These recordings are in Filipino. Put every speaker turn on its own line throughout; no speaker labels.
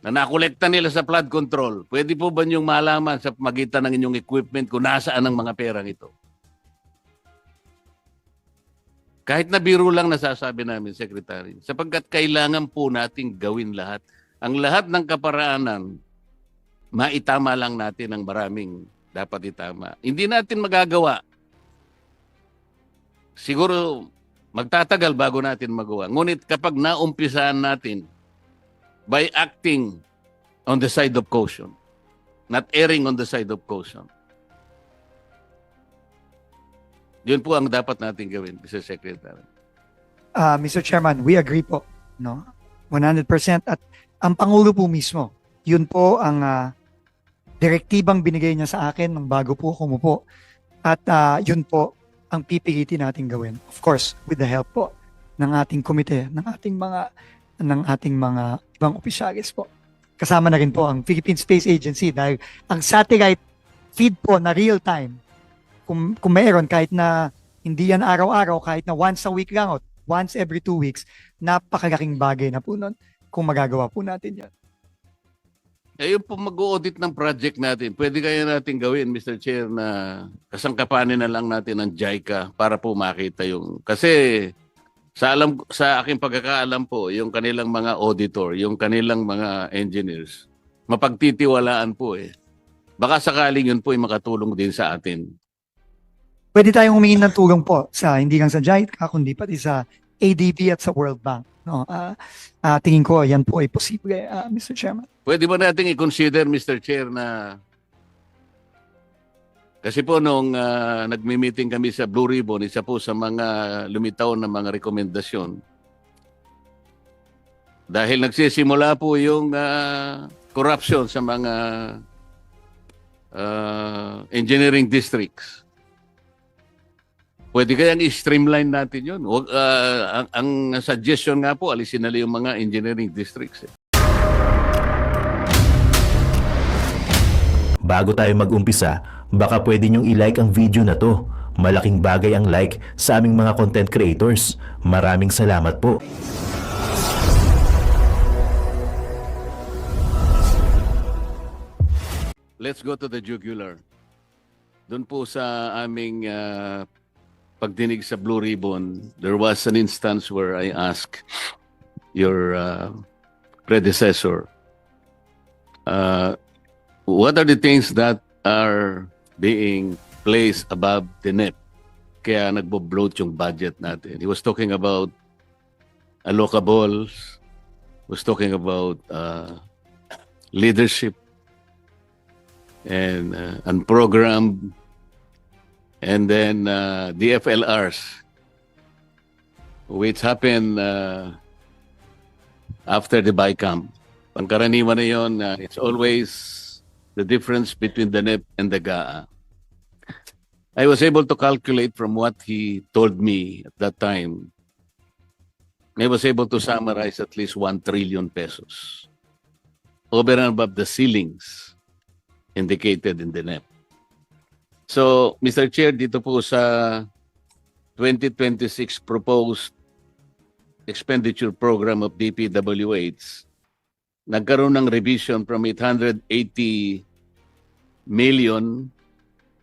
na nakolekta nila sa flood control, pwede po ba niyong malaman sa magitan ng inyong equipment kung nasaan ang mga perang ito? Kahit na biro lang nasasabi namin, Secretary, sapagkat kailangan po nating gawin lahat. Ang lahat ng kaparaanan, maitama lang natin ang maraming dapat itama. Hindi natin magagawa. Siguro magtatagal bago natin magawa. Ngunit kapag naumpisaan natin by acting on the side of caution, not erring on the side of caution, yun po ang dapat natin gawin, Mr. Secretary.
Mr. Chairman, we agree po, no? 100%. At ang Pangulo po mismo, yun po ang direktibang binigay niya sa akin nung bago po kumupo. At yun po ang pipilitin natin gawin. Of course, with the help po ng ating komite, ng ating mga ibang opisyalis po. Kasama na rin po ang Philippine Space Agency dahil ang satellite feed po na real time, kung mayroon, kahit na hindi yan araw-araw, kahit na once a week lang o once every 2 weeks, napakalaking bagay na po nun kung magagawa po natin yan.
Ayun po mag-audit ng project natin. Pwede kaya natin gawin, Mr. Chair, na kasangkapanin na lang natin ng JICA para po makita yung... Kasi sa aking pagkakaalam po, yung kanilang mga auditor, yung kanilang mga engineers, mapagtitiwalaan po eh. Baka sakaling yun po ay makatulong din sa atin.
Pwede tayong humingi ng tulong po sa hindi lang sa JICA, kundi pati sa ADB at sa World Bank. No, tingin ko yan po ay posible, Mr. Chairman.
Pwede ba nating i-consider, Mr. Chair, na kasi po nung nagmi-meeting kami sa Blue Ribbon, isa po sa mga lumitaw na mga rekomendasyon. Dahil nagsisimula po yung corruption sa mga engineering districts. Pwede kayang i-streamline natin yun. Ang suggestion nga po, alisin na yung mga engineering districts.
Bago tayo mag-umpisa, baka pwede nyong i-like ang video na to. Malaking bagay ang like sa aming mga content creators. Maraming salamat po.
Let's go to the jugular. Doon po sa aming pagdinig sa Blue Ribbon, there was an instance where I asked your predecessor, what are the things that are being placed above the NEP? Kaya nagbo-bloat yung budget natin. He was talking about allocables, was talking about leadership and unprogrammed, and then the FLRs, which happened after the BICAM. Pangkaraniwan na yun, it's always the difference between the NEP and the GAA. I was able to calculate from what he told me at that time. I was able to summarize at least 1 trillion pesos over and above the ceilings indicated in the NEP. So, Mr. Chair, dito po sa 2026 proposed expenditure program of DPWH, nagkaroon ng revision from 880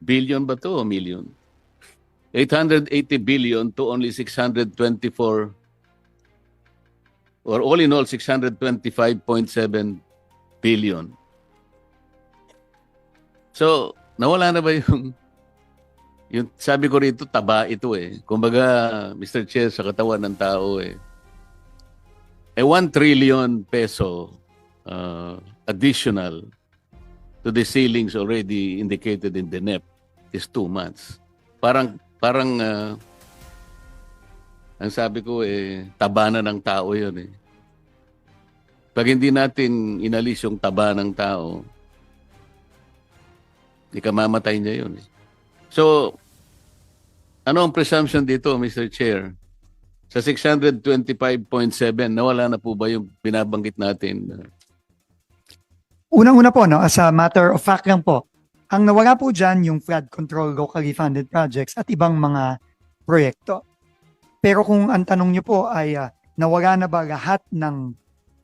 billion ba to o million? 880 billion to only 624, or all in all 625.7 billion. So, nawala na ba yung sabi ko rito, taba ito eh. Kumbaga, Mr. Chair, sa katawan ng tao eh. 1 trillion peso additional to the ceilings already indicated in the NEP is 2 months. Parang ang sabi ko eh, taba na ng tao yun eh. Pag hindi natin inalis yung taba ng tao, ikamamatay niya yun. So, ano ang presumption dito, Mr. Chair? Sa 625.7, nawala na po ba yung binabanggit natin?
Unang-una po, no, as a matter of fact lang po, ang nawala po dyan yung flood control locally funded projects at ibang mga proyekto. Pero kung ang tanong nyo po ay nawala na ba lahat ng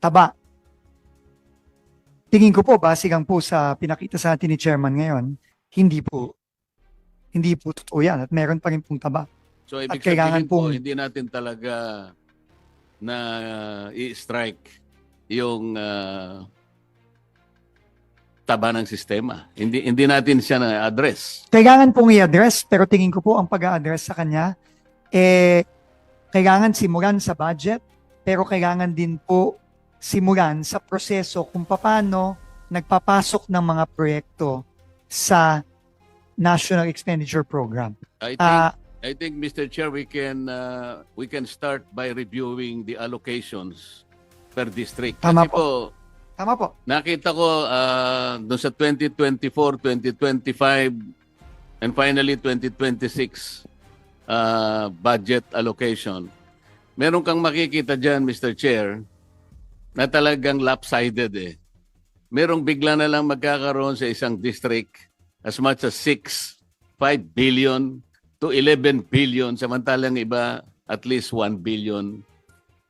taba tingin ko po, base lang po sa pinakita sa atin ni Chairman ngayon, hindi po totoo yan at meron pa rin pong taba.
So ibig
At kailangan
sabihin po,
pong-
hindi natin talaga na i-strike yung taba ng sistema. Hindi natin siya na-address.
Kailangan pong i-address, pero tingin ko po ang pag-a-address sa kanya, kailangan simulan sa budget, pero kailangan din po simulan sa proseso kung paano nagpapasok ng mga proyekto sa National Expenditure Program.
I think Mr. Chair, we can start by reviewing the allocations per district.
Tama
Kasi po,
Tama po.
nakita ko doon sa 2024, 2025, and finally 2026 budget allocation. Meron kang makikita dyan, Mr. Chair, na talagang lopsided eh. Merong bigla na lang magkakaroon sa isang district as much as 5 billion to 11 billion, samantalang iba at least 1 billion.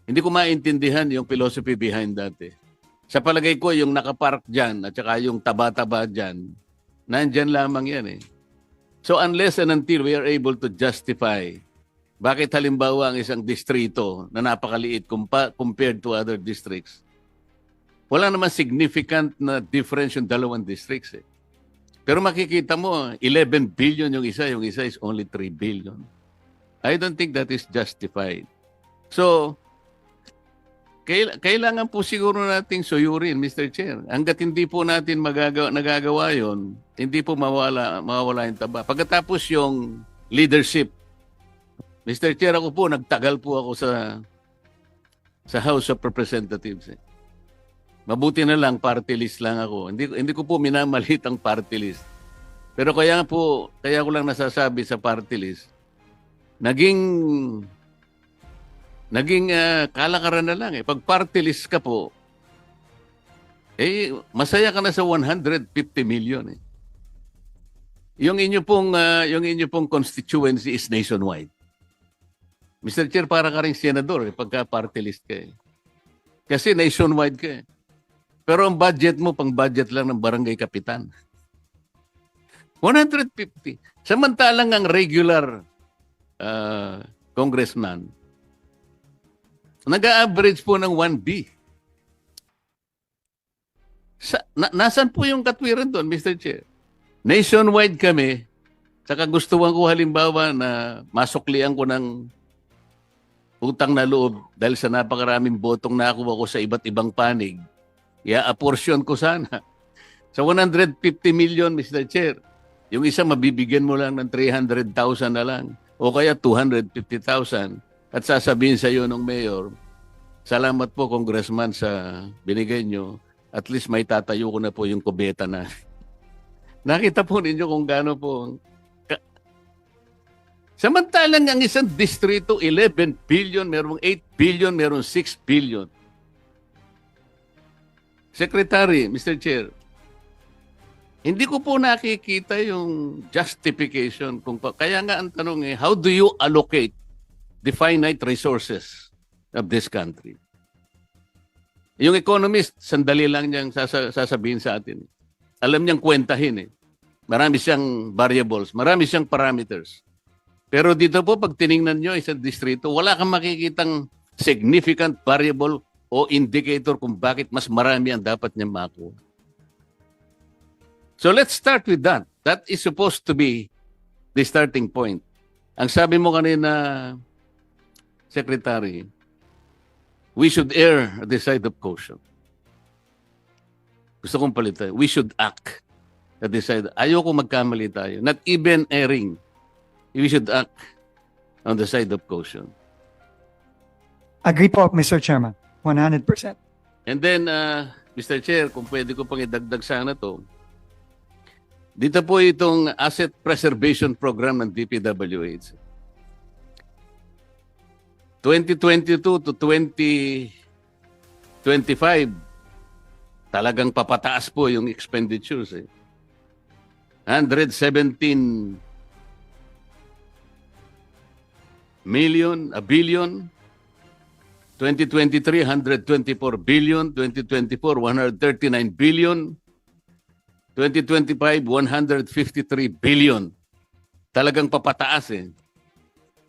Hindi ko maintindihan yung philosophy behind that eh. Sa palagay ko, yung nakapark dyan at saka yung taba-taba dyan, nandyan lamang yan eh. So unless and until we are able to justify bakit halimbawa ang isang distrito na napakaliit compared to other districts, wala naman significant na difference yung dalawang districts eh. Pero makikita mo, 11 billion yung isa is only 3 billion. I don't think that is justified. So, kailangan po siguro nating suyurin, Mr. Chair. Hanggat hindi po natin nagagawa yon, hindi po mawala yung taba. Pagkatapos yung leadership, Mr. Chair, ako po, nagtagal po ako sa House of Representatives. Eh. Mabuti na lang, party list lang ako. Hindi ko po minamalit ang party list. Pero kaya ko lang nasasabi sa party list, naging kalakaran na lang eh. Pag party list ka po, masaya ka na sa 150 million eh. Yung inyo pong constituency is nationwide. Mr. Chair, para ka rin senador pagka party list ka eh. Kasi nationwide ka eh. Pero ang budget mo, pang budget lang ng barangay kapitan. 150. Samantalang ang regular congressman, nag-average po ng 1B. Nasaan po yung katwiran doon, Mr. Chair? Nationwide kami, saka gustuhan ko halimbawa na masuklian ko ng utang na loob dahil sa napakaraming botong nakuha ko sa iba't ibang panig, i-apportion ko sana. Sa 150 million, Mr. Chair, yung isa mabibigyan mo lang ng 300,000 na lang o kaya 250,000 at sasabihin sa iyo ng mayor, salamat po, congressman, sa binigay nyo. At least may tatayo ko na po yung kubeta na. Nakita po ninyo kung gaano po. Samantalang ang isang distrito, 11 billion, merong 8 billion, merong 6 billion. Secretary, Mr. Chair, hindi ko po nakikita yung justification. Kaya nga ang tanong how do you allocate the finite resources of this country? Yung economist, sandali lang niyang sasabihin sa atin. Alam niyang kwentahin eh. Marami siyang variables, marami siyang parameters. Pero dito po, pag tiningnan niyo isang distrito, wala kang makikitang significant variable o indicator kung bakit mas marami ang dapat niyang makuha. So let's start with that. That is supposed to be the starting point. Ang sabi mo kanina, Secretary, we should err at the side of caution. Gusto kong palitan. We should act at the side. Ayoko magkamali tayo. Not even erring. We should act on the side of caution.
Agree po, Mr. Chairman. 100%.
And then, Mr. Chair, kung pwede ko pang idagdag sana to, dito po itong Asset Preservation Program ng DPWH. 2022 to 2025, talagang papataas po yung expenditures. 117 million, a billion. 2023, 124 billion. 2024, 139 billion. 2025, 153 billion. Talagang papataas eh.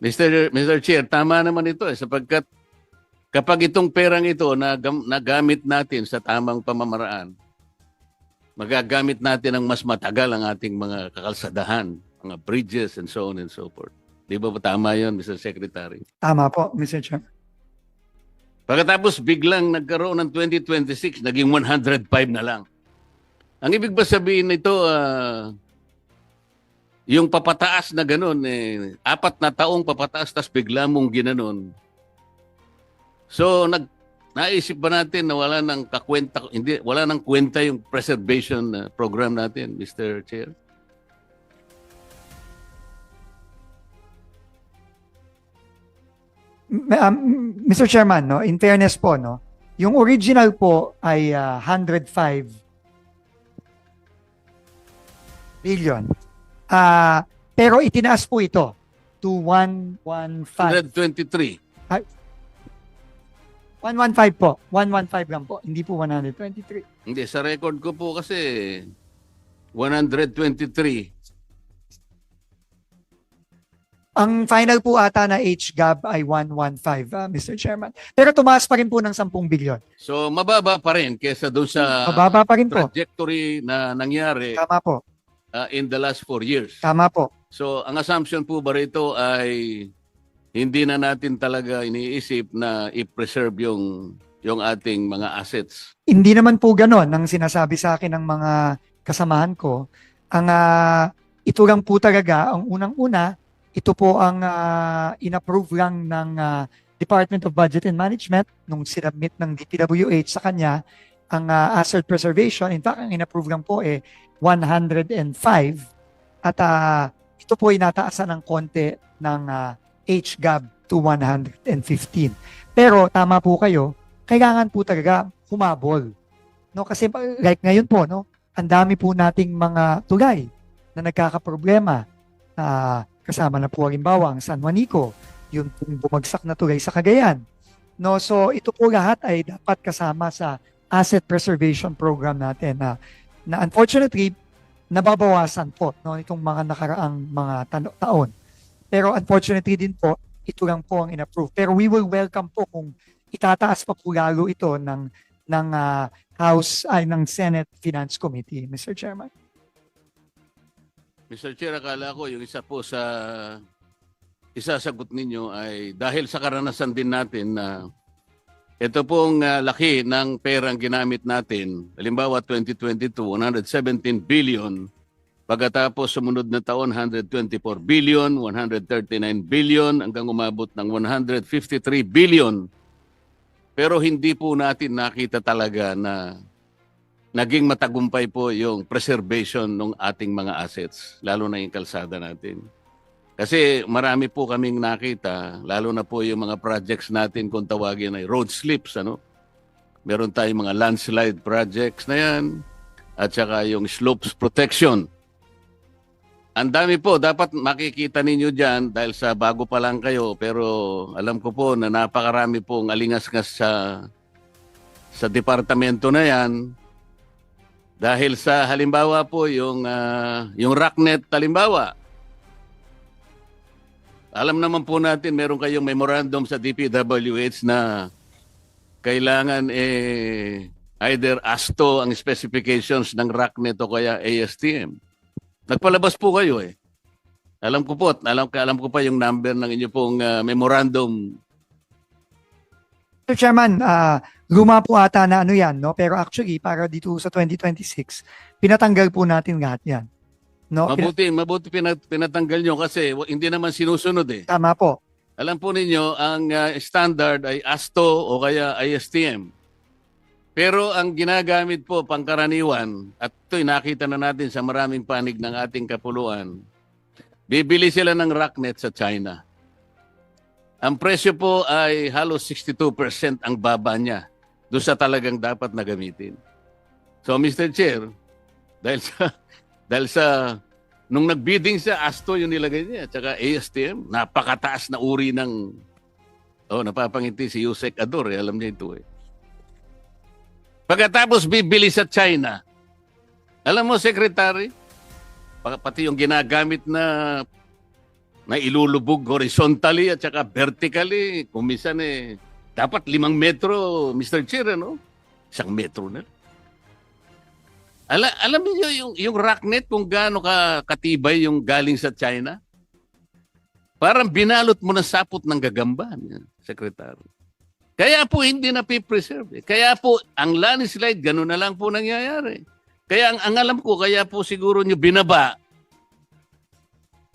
Mr. Chair, tama naman ito sapagkat kapag itong perang ito nagamit natin sa tamang pamamaraan, magagamit natin ng mas matagal ang ating mga kakalsadahan, mga bridges and so on and so forth. Di ba tama yun, Mr. Secretary?
Tama po, Mr. Chairman.
Pagkatapos biglang nagkaroon ng 2026, naging 105 na lang. Ang ibig ba sabihin nito, yung papataas na ganun, 4 na taong papataas, tas bigla mong ginanon. So, naisip ba natin na wala nang kakwenta, wala nang kwenta yung preservation program natin, Mr. Chair?
Mr. Chairman, no, in fairness po, no, yung original po ay 105 billion. Pero itinaas po ito to 115.
123.
115 po. 115 lang po. Hindi po 123.
Hindi, sa record ko po kasi 123.
Ang final po ata na HGAB ay 115, Mr. Chairman. Pero tumaas pa rin po ng 10 billion.
So, mababa pa rin kesa doon sa
Mababa pa rin po.
trajectory na nangyari
Tama po.
in the last 4 years.
Tama po.
So, ang assumption po ba rito ay hindi na natin talaga iniisip na i-preserve yung ating mga assets.
Hindi naman po ganon ang sinasabi sa akin ng mga kasamahan ko. Ang ito lang po talaga, ang unang-una, ito po ang inapprove lang ng Department of Budget and Management nung sinabmit ng DPWH sa kanya ang asset preservation. In fact, ang inapprove lang po 105 at ito po ay nataasan ng konti ng HGAB to 115. Pero tama po kayo, kailangan po talaga humabol. No, kasi like ngayon po, no, ang dami po nating mga tulay na nagkakaproblema. Kasama na po halimbawa ang San Juanico, yung bumagsak na tulay sa Cagayan. No, so ito po lahat ay dapat kasama sa asset preservation program natin na unfortunately nababawasan po no itong mga nakaraang mga taon. Pero unfortunately din po, ito lang po ang inapprove. Pero we will welcome po kung itataas pa po lalo ito ng House ay ng Senate Finance Committee, Mr. Chairman.
Mr. Chair, akala ko yung isa po sa isasagot ninyo ay dahil sa karanasan din natin na ito pong laki ng perang ginamit natin. Halimbawa 2022, 117 billion. Pagkatapos sumunod na taon, 124 billion, 139 billion, hanggang umabot ng 153 billion. Pero hindi po natin nakita talaga na naging matagumpay po yung preservation ng ating mga assets, lalo na yung kalsada natin. Kasi marami po kaming nakita, lalo na po yung mga projects natin kung tawagin ay road slips. Meron tayong mga landslide projects na yan, at saka yung slopes protection. Ang dami po, dapat makikita ninyo dyan dahil sa bago pa lang kayo, pero alam ko po na napakarami pong alingas-ngas sa departamento na yan. Dahil sa halimbawa po yung rocknet halimbawa. Alam naman po natin meron kayong memorandum sa DPWH na kailangan either ASTO ang specifications ng rocknet o kaya ASTM. Nagpalabas po kayo Alam ko po, alam ko pa yung number ng inyo pong memorandum.
Mr. Chairman, luma po ata na ano yan, no? Pero actually, para dito sa 2026, pinatanggal po natin lahat yan. No?
Mabuti pinatanggal nyo kasi hindi naman sinusunod
Tama po.
Alam po ninyo, ang standard ay ASTO o kaya ISTM. Pero ang ginagamit po pangkaraniwan, at ito'y nakita na natin sa maraming panig ng ating kapuluan, bibili sila ng rocknet sa China. Ang presyo po ay halos 62% ang baba niya doon sa talagang dapat na gamitin. So Mr. Chair, dahil sa nung nagbidding sa ASTO yung nilagay niya, at saka ASTM, napakataas na uri ng Oh, napapangiti si Yusek Ador, alam niya ito eh. Pagkatapos bibili sa China, alam mo, Secretary, pati yung ginagamit na ilulubog horizontally at saka vertically, kung minsan dapat 5 metro, Mr. Chair, ano? 1 metro na. Alam niyo yung rocknet kung gaano katibay yung galing sa China? Parang binalot mo ng sapot ng gagamba, Secretary. Kaya po hindi na preserve. Kaya po ang landslide, gano'n na lang po nangyayari. Kaya ang alam ko, kaya po siguro nyo binaba.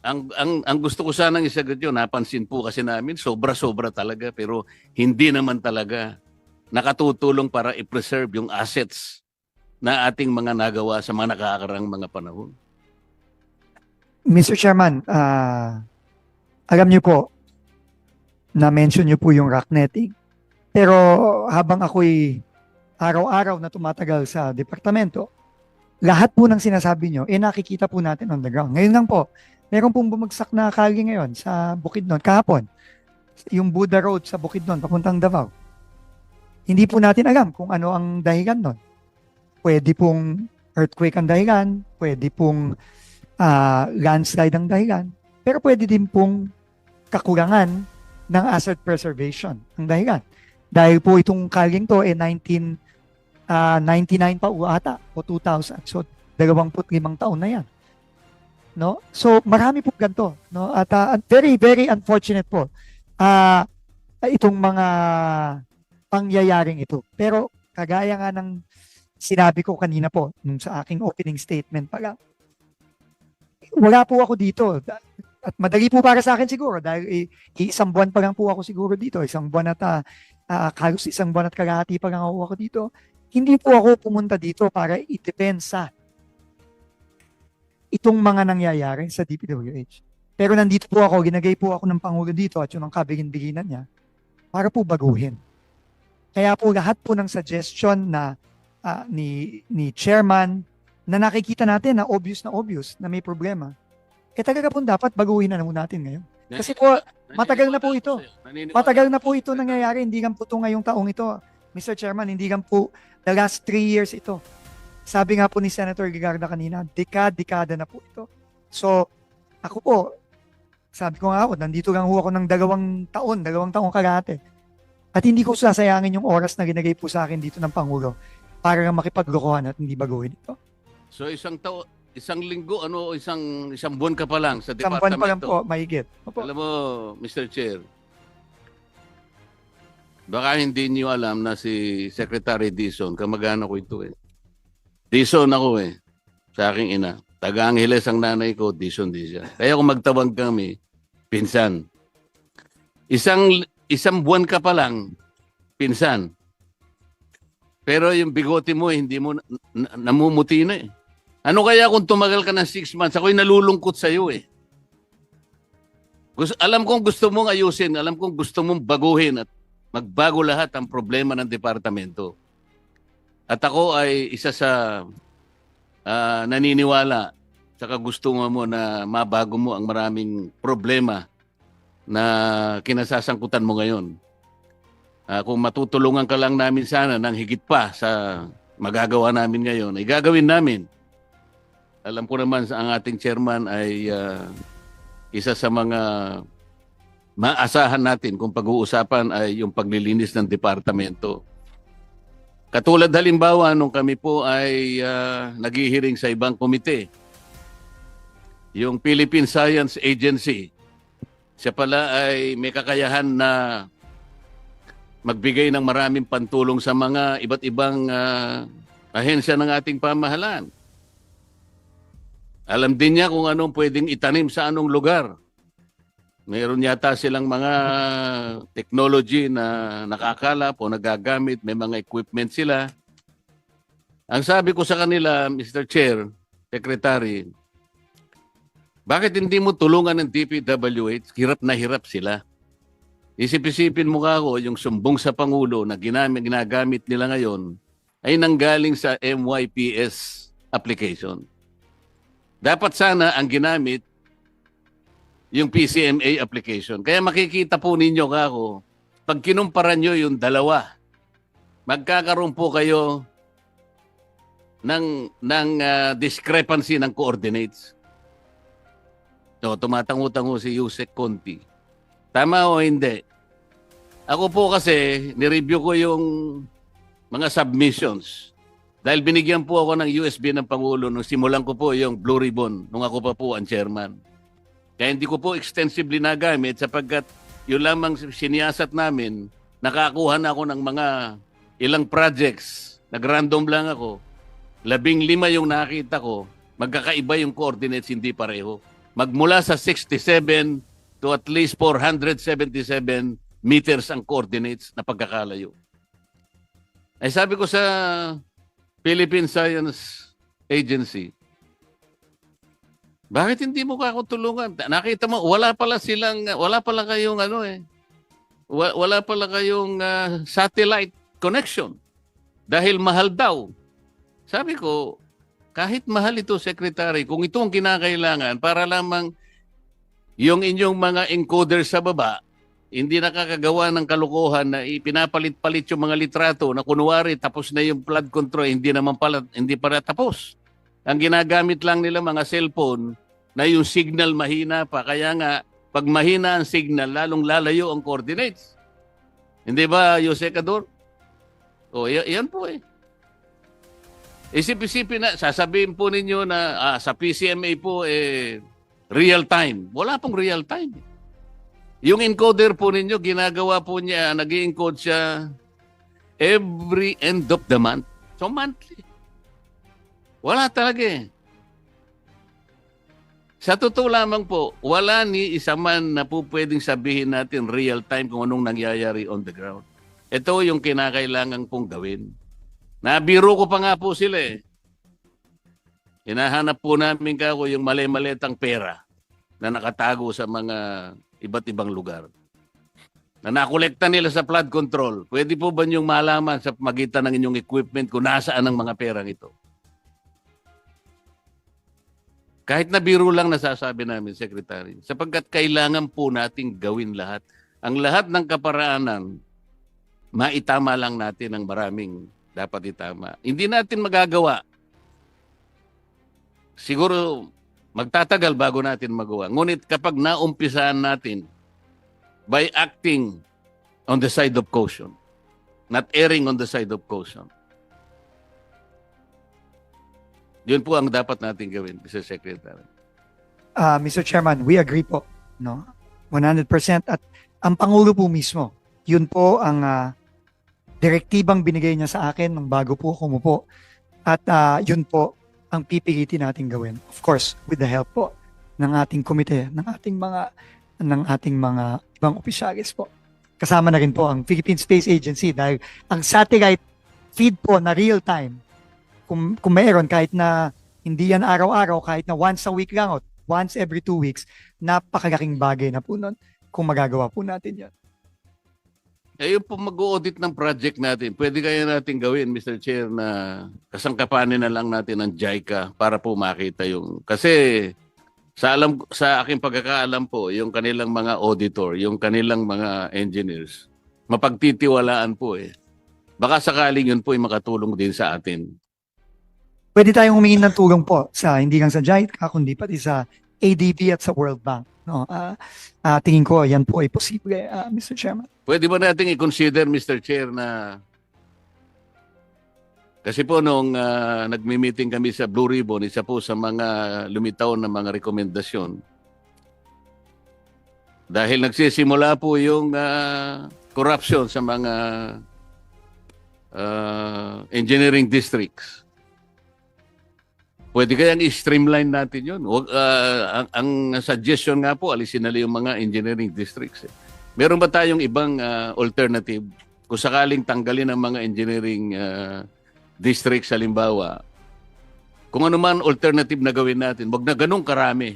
Ang gusto ko sanang isagot yun, napansin po kasi namin, sobra-sobra talaga, pero hindi naman talaga nakatutulong para i-preserve yung assets na ating mga nagawa sa mga nakakarang mga panahon.
Mr. Chairman, alam niyo po, na-mention niyo po yung rocknetting. Pero habang ako'y araw-araw na tumatagal sa departamento, lahat po ng sinasabi niyo, nakikita po natin on the ground. Ngayon lang po, meron pong bumagsak na kali ngayon sa Bukidnon, kahapon. Yung Buda Road sa Bukidnon, papuntang Davao. Hindi po natin alam kung ano ang dahilan nun. Pwede pong earthquake ang dahilan, pwede pong landslide ang dahilan, pero pwede din pong kakulangan ng asset preservation ang dahilan. Dahil po itong kaling to 1999 pa ata o 2000. So 25 taon na yan. No? So marami po ganito, no? At very very unfortunate po itong mga pangyayaring ito. Pero kagaya nga ng sinabi ko kanina po nung sa aking opening statement pa lang, wala po ako dito. At madali po para sa akin siguro dahil isang buwan pa lang po ako siguro dito. Isang buwan at halos isang buwan at kalahati pa lang ako dito. Hindi po ako pumunta dito para i-depensa itong mga nangyayari sa DPWH. Pero nandito po ako, ginagay po ako ng Pangulo dito at yun ang kabigin-biginan niya para po baguhin. Kaya po lahat po ng suggestion na ni Chairman na nakikita natin na obvious na may problema, talaga po dapat baguhin na natin ngayon. Kasi po, matagal na po ito. Matagal na po ito nangyayari. Hindi lang po ito ngayong taong ito. Mr. Chairman, hindi lang po the last 3 years ito. Sabi nga po ni Senator Gigarda kanina, dekada na po ito. So, ako po, sabi ko nga ako, nandito lang ako ng 2 taong kalahati. At hindi ko sasayangin yung oras na ginagay po sa akin dito ng Pangulo para makipaglokohan at hindi baguhin ito.
So isang linggo, isang buwan ka pa lang sa
Isang
departamento.
buwan pa lang po, mahigit. Opo.
Alam mo, Mr. Chair, baka hindi niyo alam na si Secretary Dizon, kamag-anak ko ito eh. Dizon ako sa aking ina. Taga-Angeles ang nanay ko, Dizon din siya. Kaya kung magtawag kami, pinsan. Isang buwan ka pa lang, pinsan. Pero yung bigote mo, hindi mo namumuti na eh. Ano kaya kung tumagal ka ng 6 months? Ako'y nalulungkot sa iyo eh. Alam kong gusto mong ayusin, alam kong gusto mong baguhin at magbago lahat ang problema ng departamento. At ako ay isa sa naniniwala saka gusto mo na mabago mo ang maraming problema na kinasasangkutan mo ngayon. Kung matutulungan ka lang namin sana ng higit pa sa magagawa namin ngayon, ay gagawin namin. Alam ko naman ang ating chairman ay isa sa mga maasahan natin kung pag-uusapan ay yung paglilinis ng departamento. Katulad halimbawa nung kami po ay naghihiring sa ibang komite, yung Philippine Science Agency, siya pala ay may kakayahan na magbigay ng maraming pantulong sa mga iba't ibang ahensya ng ating pamahalaan. Alam din niya kung anong pwedeng itanim sa anong lugar. Meron yata silang mga technology na nakakalap o nagagamit, may mga equipment sila. Ang sabi ko sa kanila, Mr. Chair, Secretary, bakit hindi mo tulungan ng DPWH? Hirap na hirap sila. Isip-isipin mo ka ako, yung sumbong sa Pangulo na ginagamit nila ngayon ay nanggaling sa MYPS application. Dapat sana ang ginamit yung PCMA application. Kaya makikita po ninyo kako pag kinumpara nyo yung dalawa, magkakaroon po kayo ng discrepancy ng coordinates. So, tumatango-tango si Yusek Conti. Tama o hindi? Ako po kasi, nireview ko yung mga submissions. Dahil binigyan po ako ng USB ng Pangulo nung simulan ko po yung Blue Ribbon nung ako pa po ang chairman. Kaya hindi ko po extensively nagamit sapagkat yun lamang siniyasat namin, nakakuha na ako ng mga ilang projects. Nag-random lang ako. 15 yung nakita ko, magkakaiba yung coordinates, hindi pareho. Magmula sa 67 to at least 477 meters ang coordinates na pagkakalayo. Ay sabi ko sa Philippine Science Agency, bakit hindi mo ako tulungan? Nakita mo, wala pala kayong wala pala kayong satellite connection dahil mahal daw. Sabi ko, kahit mahal ito, Secretary, kung ito ang kinakailangan para lamang yung inyong mga encoder sa baba, hindi nakakagawa ng kalokohan na ipinapalit-palit yung mga litrato na kunwari tapos na yung flood control, hindi para tapos. Ang ginagamit lang nila mga cellphone na yung signal mahina pa. Kaya nga, pag mahina ang signal, lalong lalayo ang coordinates. Hindi ba, Yusek Ador? O, yan po eh. Isip-isipin na, sasabihin po ninyo na sa PCMA po, real time. Wala pong real time. Yung encoder po ninyo, ginagawa po niya, nag-i-encode siya every end of the month. So, monthly. Wala talaga eh. Sa totoo lamang po, wala ni isa man na po pwedeng sabihin natin real time kung anong nangyayari on the ground. Ito yung kinakailangan pong gawin. Nabiro ko pa nga po sila eh. Hinahanap po namin yung mali-malitang pera na nakatago sa mga iba't ibang lugar. Na nakolekta nila sa flood control. Pwede po ba niyong malaman sa magitan ng inyong equipment kung nasaan ang mga perang ito? Kahit na biro lang nasasabi namin, Secretary, sapagkat kailangan po nating gawin lahat. Ang lahat ng kaparaanan, maitama lang natin ang maraming dapat itama. Hindi natin magagawa. Siguro magtatagal bago natin magawa. Ngunit kapag naumpisahan natin by acting on the side of caution, not erring on the side of caution, yun po ang dapat natin gawin, Mr. Secretary.
Mr. Chairman, we agree po, no? 100%. At ang Pangulo po mismo, yun po ang direktibang binigay niya sa akin nung bago po kumupo. At yun po ang pipilitin natin gawin. Of course, with the help po ng ating komite, ng ating mga ibang opisyalis po. Kasama na rin po ang Philippine Space Agency dahil ang satellite feed po na real time, kung mayroon kahit na hindi yan araw-araw, kahit na once a week lang o once every 2 weeks, napakalaking bagay na po nun kung magagawa po natin yan.
Yung po mag-audit ng project natin, pwede kaya natin gawin, Mr. Chair, na kasangkapanin na lang natin ng JICA para po makita yung... Kasi sa aking pagkakaalam po, yung kanilang mga auditor, yung kanilang mga engineers, mapagtitiwalaan po eh. Baka sakaling yun po ay makatulong din sa atin.
Pwede tayong humingi ng tulong po sa hindi lang sa JICA, kundi pati sa ADB at sa World Bank. No, tingin ko yan po ay posible, Mr. Chairman.
Pwede ba natin i-consider, Mr. Chair, na kasi po nung nagmi-meeting kami sa Blue Ribbon, isa po sa mga lumitaw na mga rekomendasyon. Dahil nagsisimula po yung corruption sa mga engineering districts. Pwede kayang i-streamline natin yun. Ang suggestion nga po, alisin na yung mga engineering districts. Meron ba tayong ibang alternative? Kung sakaling tanggalin ang mga engineering districts, halimbawa, kung ano man alternative na gawin natin, wag na ganun karami.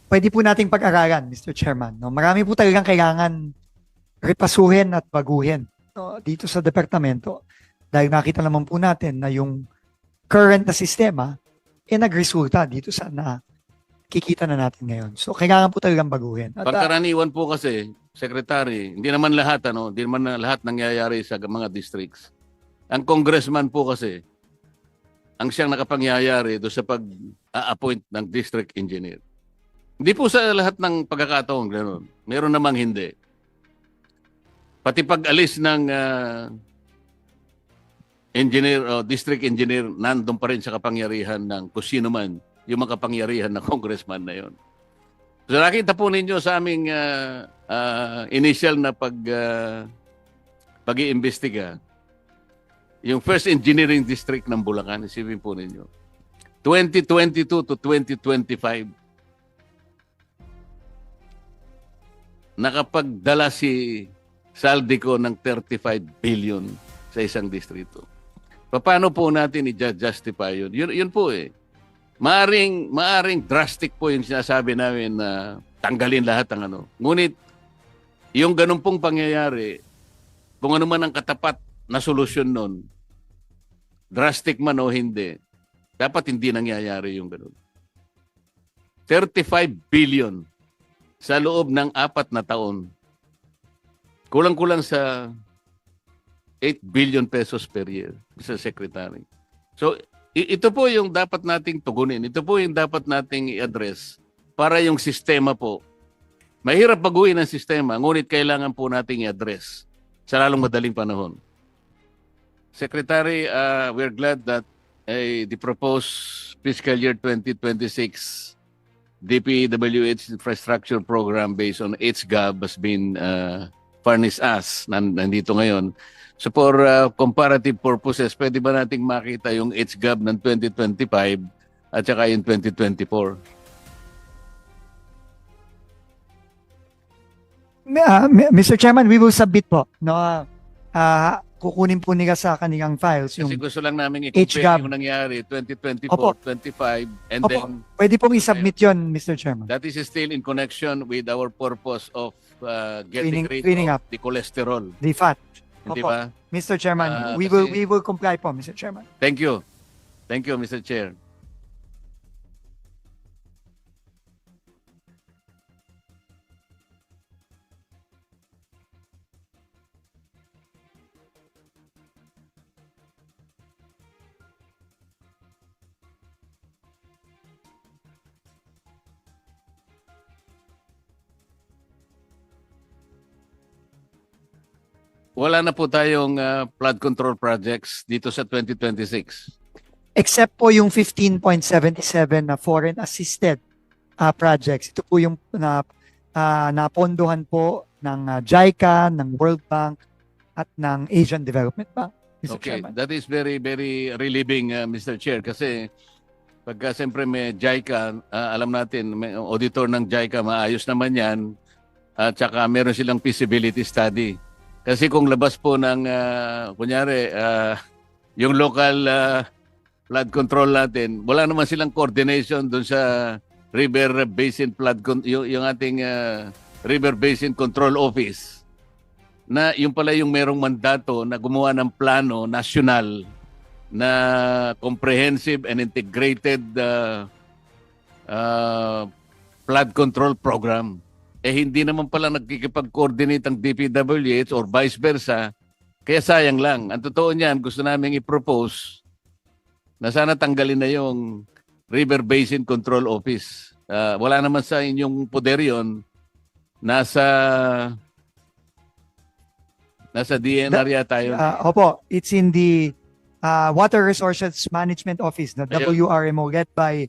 Pwede po nating pag-aralan, Mr. Chairman. No? Marami po talagang kailangan repasuhin at baguhin, no? Dito sa departamento. Dahil nakita naman po natin na yung current na sistema nagresulta dito sa kikita na natin ngayon. So, kailangan po talagang baguhin. At,
Pagkaraniwan po kasi, Secretary, hindi naman lahat, hindi naman na lahat nangyayari sa mga districts. Ang congressman po kasi, ang siyang nakapangyayari do sa pag-a-appoint ng district engineer. Hindi po sa lahat ng pagkakataon ganoon. Meron namang hindi. Pati pag-alis ng engineer o district engineer, nandun pa rin sa kapangyarihan ng kung sino man yung makapangyarihan ng congressman na yon. So nakita po ninyo sa aming initial na pag-iimbestiga, yung first engineering district ng Bulacan, isipin po ninyo, 2022 to 2025, nakapagdala si Saldico ng 35 billion sa isang distrito. Paano po natin i-justify yun? Yun po eh. Maaring drastic po yung sinasabi namin na tanggalin lahat ng ano. Ngunit, yung ganun pong pangyayari, kung ano man ang katapat na solusyon nun, drastic man o hindi, dapat hindi nangyayari yung ganun. 35 billion sa loob ng 4 na taon. Kulang-kulang sa 8 billion pesos per year, Mr. Secretary. So, ito po yung dapat nating tugunin. Ito po yung dapat nating i-address para yung sistema po. Mahirap baguhin ang sistema, ngunit kailangan po nating i-address sa lalong madaling panahon. Secretary, we're glad that the proposed fiscal year 2026 DPWH infrastructure program based on HGAB has been furnished us. Nandito ngayon. So for comparative purposes, pwede ba nating makita yung HGAB ng 2025 at saka yung 2024?
Mr. Chairman, we will submit po. No, kukunin po nila sa kanilang files yung
Kasi gusto lang namin i-compare
HGAB.
yung nangyari 2024,
Opo.
25, and
Opo,
then
pwede pong i-submit yon, Mr. Chairman.
that is still in connection with our purpose of getting
Cleaning
rid
up.
of the cholesterol.
The FAT.
Hindi
Opo.
ba?
Mr. Chairman, we
kasi-
will comply po, Mr. Chairman.
Thank you. Thank you, Mr. Chair. Wala na po tayong flood control projects dito sa 2026.
Except po yung 15.77 na foreign assisted projects. Ito po yung napondohan po ng JICA, ng World Bank, at ng Asian Development Bank, Mr.
Okay,
Chairman.
that is very, very relieving, Mr. Chair, kasi pagka siyempre may JICA, alam natin, may auditor ng JICA, maayos naman yan, at saka meron silang feasibility study. Kasi kung labas po ng, kunyari, yung local flood control natin, wala naman silang coordination doon sa River Basin Flood, yung ating River Basin Control Office, na yung pala yung merong mandato na gumawa ng plano nasyonal na comprehensive and integrated flood control program. Hindi naman pala nagkikipag-coordinate ang DPWH or vice versa, kaya sayang lang. Ang totoo niyan, gusto namin i-propose na sana tanggalin na yung River Basin Control Office. Wala naman sa inyong poder yun. Nasa DNR yata yun.
Opo, it's in the Water Resources Management Office, the
Ayun.
WRMO, led by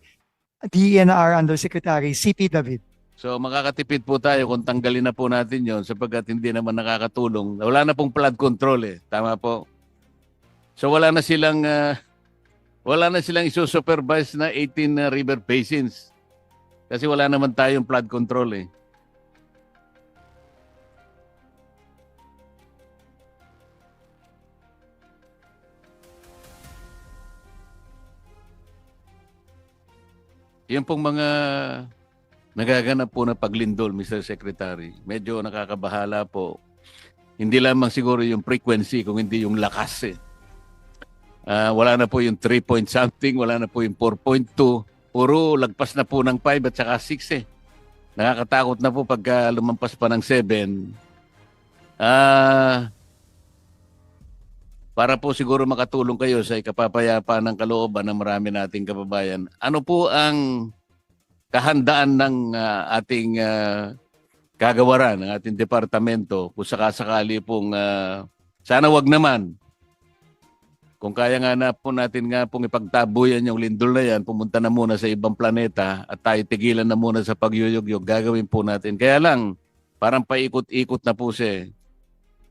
DNR Undersecretary C.P. David.
So makakatipid po tayo kung tanggalin na po natin yon sapagkat hindi naman nakakatulong. Wala na pong flood control eh. Tama po. So wala na silang isusupervise na 18 river basins. Kasi wala naman tayong flood control eh. Yan pong mga nagaganap po na paglindol, Mr. Secretary. Medyo nakakabahala po. Hindi lamang siguro yung frequency, kung hindi yung lakas eh. Wala na po yung 3 point something, wala na po yung 4.2, puro lagpas na po ng 5 at saka 6 eh. Nakakatakot na po pagka lumampas pa ng 7. Para po siguro makatulong kayo sa ikapapayapa ng kalooban ng marami nating kababayan. Ano po ang kahandaan ng ating kagawaran, ng ating departamento kung sakasakali pong sana wag naman. Kung kaya nga na po natin nga pong ipagtabuyan yung lindol na yan, pumunta na muna sa ibang planeta at tayo tigilan na muna sa pagyuyog-yog, gagawin po natin. Kaya lang, parang paikot-ikot na po siya.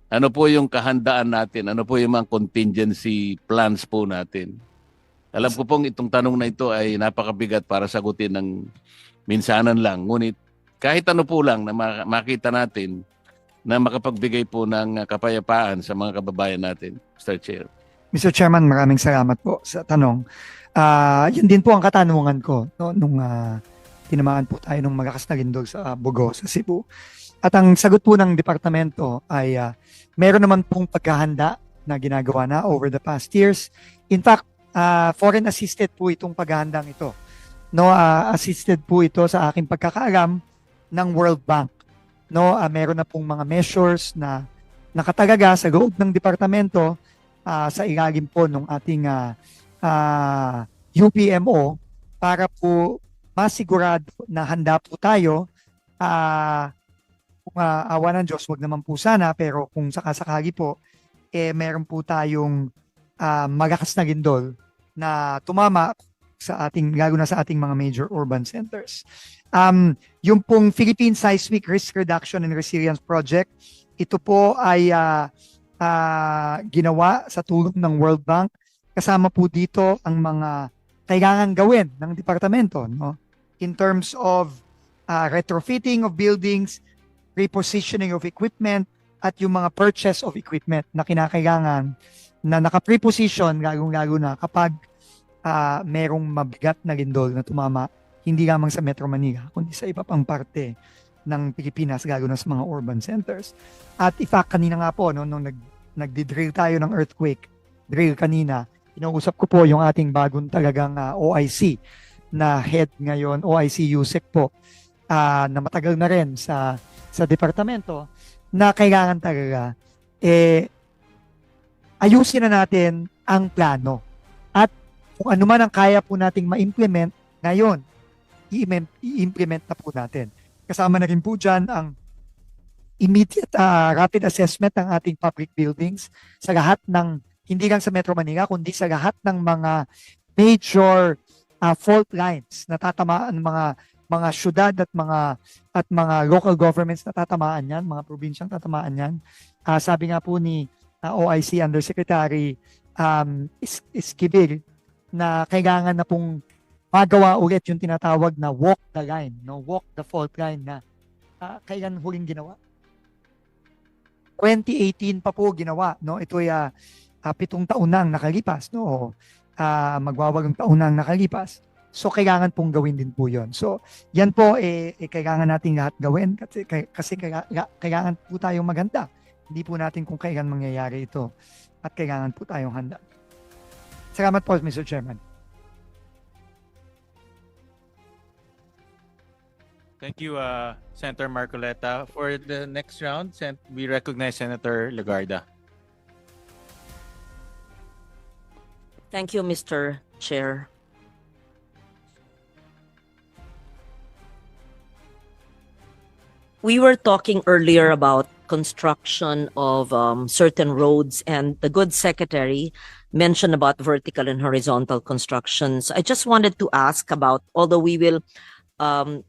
Ano po yung kahandaan natin? Ano po yung mga contingency plans po natin? Alam ko pong itong tanong na ito ay napakabigat para sagutin ng minsanan lang. Ngunit kahit ano po lang na makita natin na makapagbigay po ng kapayapaan sa mga kababayan natin, Mr. Chair.
Mr. Chairman, maraming salamat po sa tanong. Yun din po ang katanungan ko no, nung tinamaan po tayo ng malakas na lindol sa Bogo, sa Cebu. At ang sagot po ng departamento ay meron naman pong paghahanda na ginagawa na over the past years. In fact, foreign assisted po itong paghahandang ito. No, assisted po ito sa aking pagkakaalam ng World Bank. No, meron na pong mga measures na nakatalaga sa loob ng departamento sa ilalim po ng ating UPMO para po masigurado na handa po tayo. Kung awa ng Diyos, wag naman po sana, pero kung sakasakali po, meron po tayong malakas na lindol na tumama sa ating, lalo na sa ating mga major urban centers. Yung pong Philippine Seismic Risk Reduction and Resilience Project, ito po ay ginawa sa tulong ng World Bank. Kasama po dito ang mga kailangan gawin ng departamento, no? In terms of retrofitting of buildings, repositioning of equipment, at yung mga purchase of equipment na kinakailangan na naka-preposition, lalo na kapag merong mabigat na lindol na tumama, hindi lamang sa Metro Manila, kundi sa iba pang parte ng Pilipinas, lalo na sa mga urban centers. At in fact, kanina nga po, no, nung nagdi-drill tayo ng earthquake drill kanina, inausap ko po yung ating bagong talagang OIC na head ngayon, OIC USEC po, na matagal na rin sa departamento, na kailangan talaga ayusin na natin ang plano. At kung ano man ang kaya po nating ma-implement ngayon, i-implement na po natin. Kasama na rin po dyan ang immediate rapid assessment ng ating public buildings sa lahat ng, hindi lang sa Metro Manila, kundi sa lahat ng mga major fault lines na tatamaan mga syudad at mga local governments na tatamaan yan, mga probinsyang tatamaan yan. Sabi nga po ni OIC Undersecretary Esquivel na kailangan na pong magawa ulit yung tinatawag na walk the line, no, walk the fault line na kailan huling ginawa? 2018 pa po ginawa, no? Ito ay 7 taon na ang nakalipas, no? Magwawalong taon na ang nakalipas. So kailangan pong gawin din po 'yon. So yan po kailangan nating lahat gawin kasi kailangan po tayong maganda. Hindi po natin kung kailan mangyayari ito at kailangan po tayong handa. Salamat po, Mr. Chairman.
Thank you, Senator Marcoleta. For the next round, we recognize Senator Legarda.
Thank you, Mr. Chair. We were talking earlier about construction of certain roads, and the good secretary mentioned about vertical and horizontal constructions. I just wanted to ask about, although we will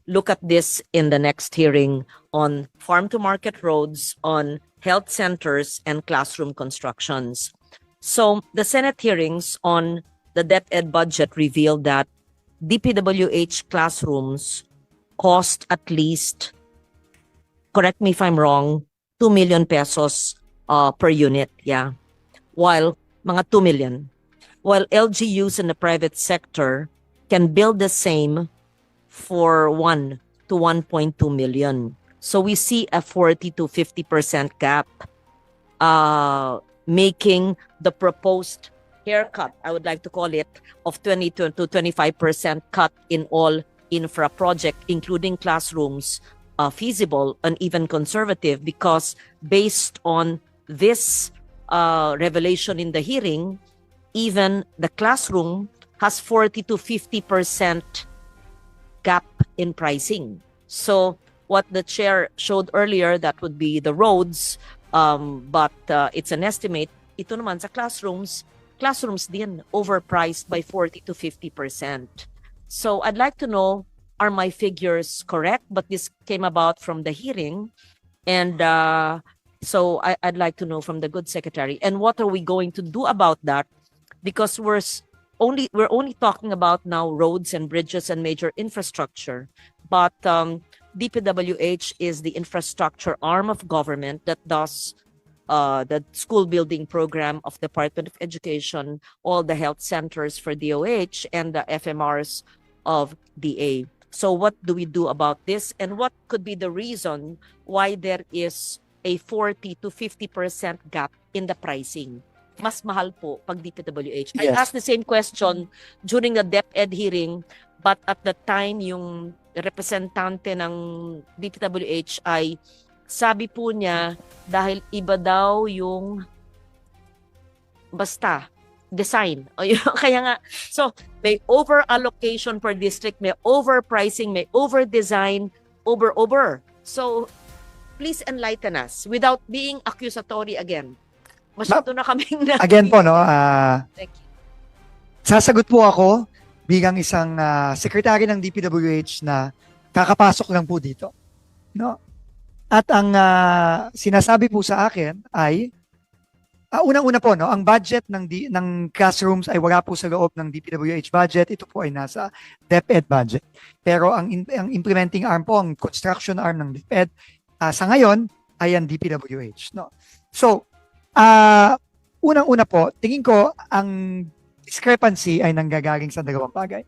look at this in the next hearing on farm-to-market roads, on health centers, and classroom constructions. So the Senate hearings on the DepEd budget revealed that DPWH classrooms cost at least, correct me if I'm wrong, 2 million pesos per unit, yeah. While mga 2 million. While LGUs in the private sector can build the same for 1 to 1.2 million. So we see a 40 to 50% gap, making the proposed haircut, I would like to call it, of 20 to 25% cut in all infra project, including classrooms, feasible and even conservative, because based on this revelation in the hearing, even the classroom has 40 to 50% gap in pricing. So what the chair showed earlier, that would be the roads, but it's an estimate. Ito naman sa classrooms din overpriced by 40 to 50%. So I'd like to know, are my figures correct? But this came about from the hearing. And so I'd like to know from the good secretary, and what are we going to do about that? Because we're only talking about now roads and bridges and major infrastructure. But DPWH is the infrastructure arm of government that does the school building program of Department of Education, all the health centers for DOH, and the FMRs of DA. So what do we do about this? And what could be the reason why there is a 40 to 50% gap in the pricing? Mas mahal po pag DPWH. I
Yes.
asked the same question during the DepEd hearing, but at the time yung representante ng DPWH ay sabi po niya dahil iba daw yung basta design. O yun, kaya nga, so may over allocation per district, may overpricing, may over design, over. So please enlighten us without being accusatory again. Masyado na kaming na.
Again po, no,
Thank you.
sasagot po ako bilang isang secretary ng DPWH na kakapasok lang po dito. No? At ang sinasabi po sa akin ay unang-una po, no, ang budget ng classrooms ay wala po sa loob ng DPWH budget. Ito po ay nasa DepEd budget. Pero ang implementing arm po, ang construction arm ng DepEd, sa ngayon ay ang DPWH. No? So, unang-una po, tingin ko ang discrepancy ay nanggagaling sa dalawang bagay.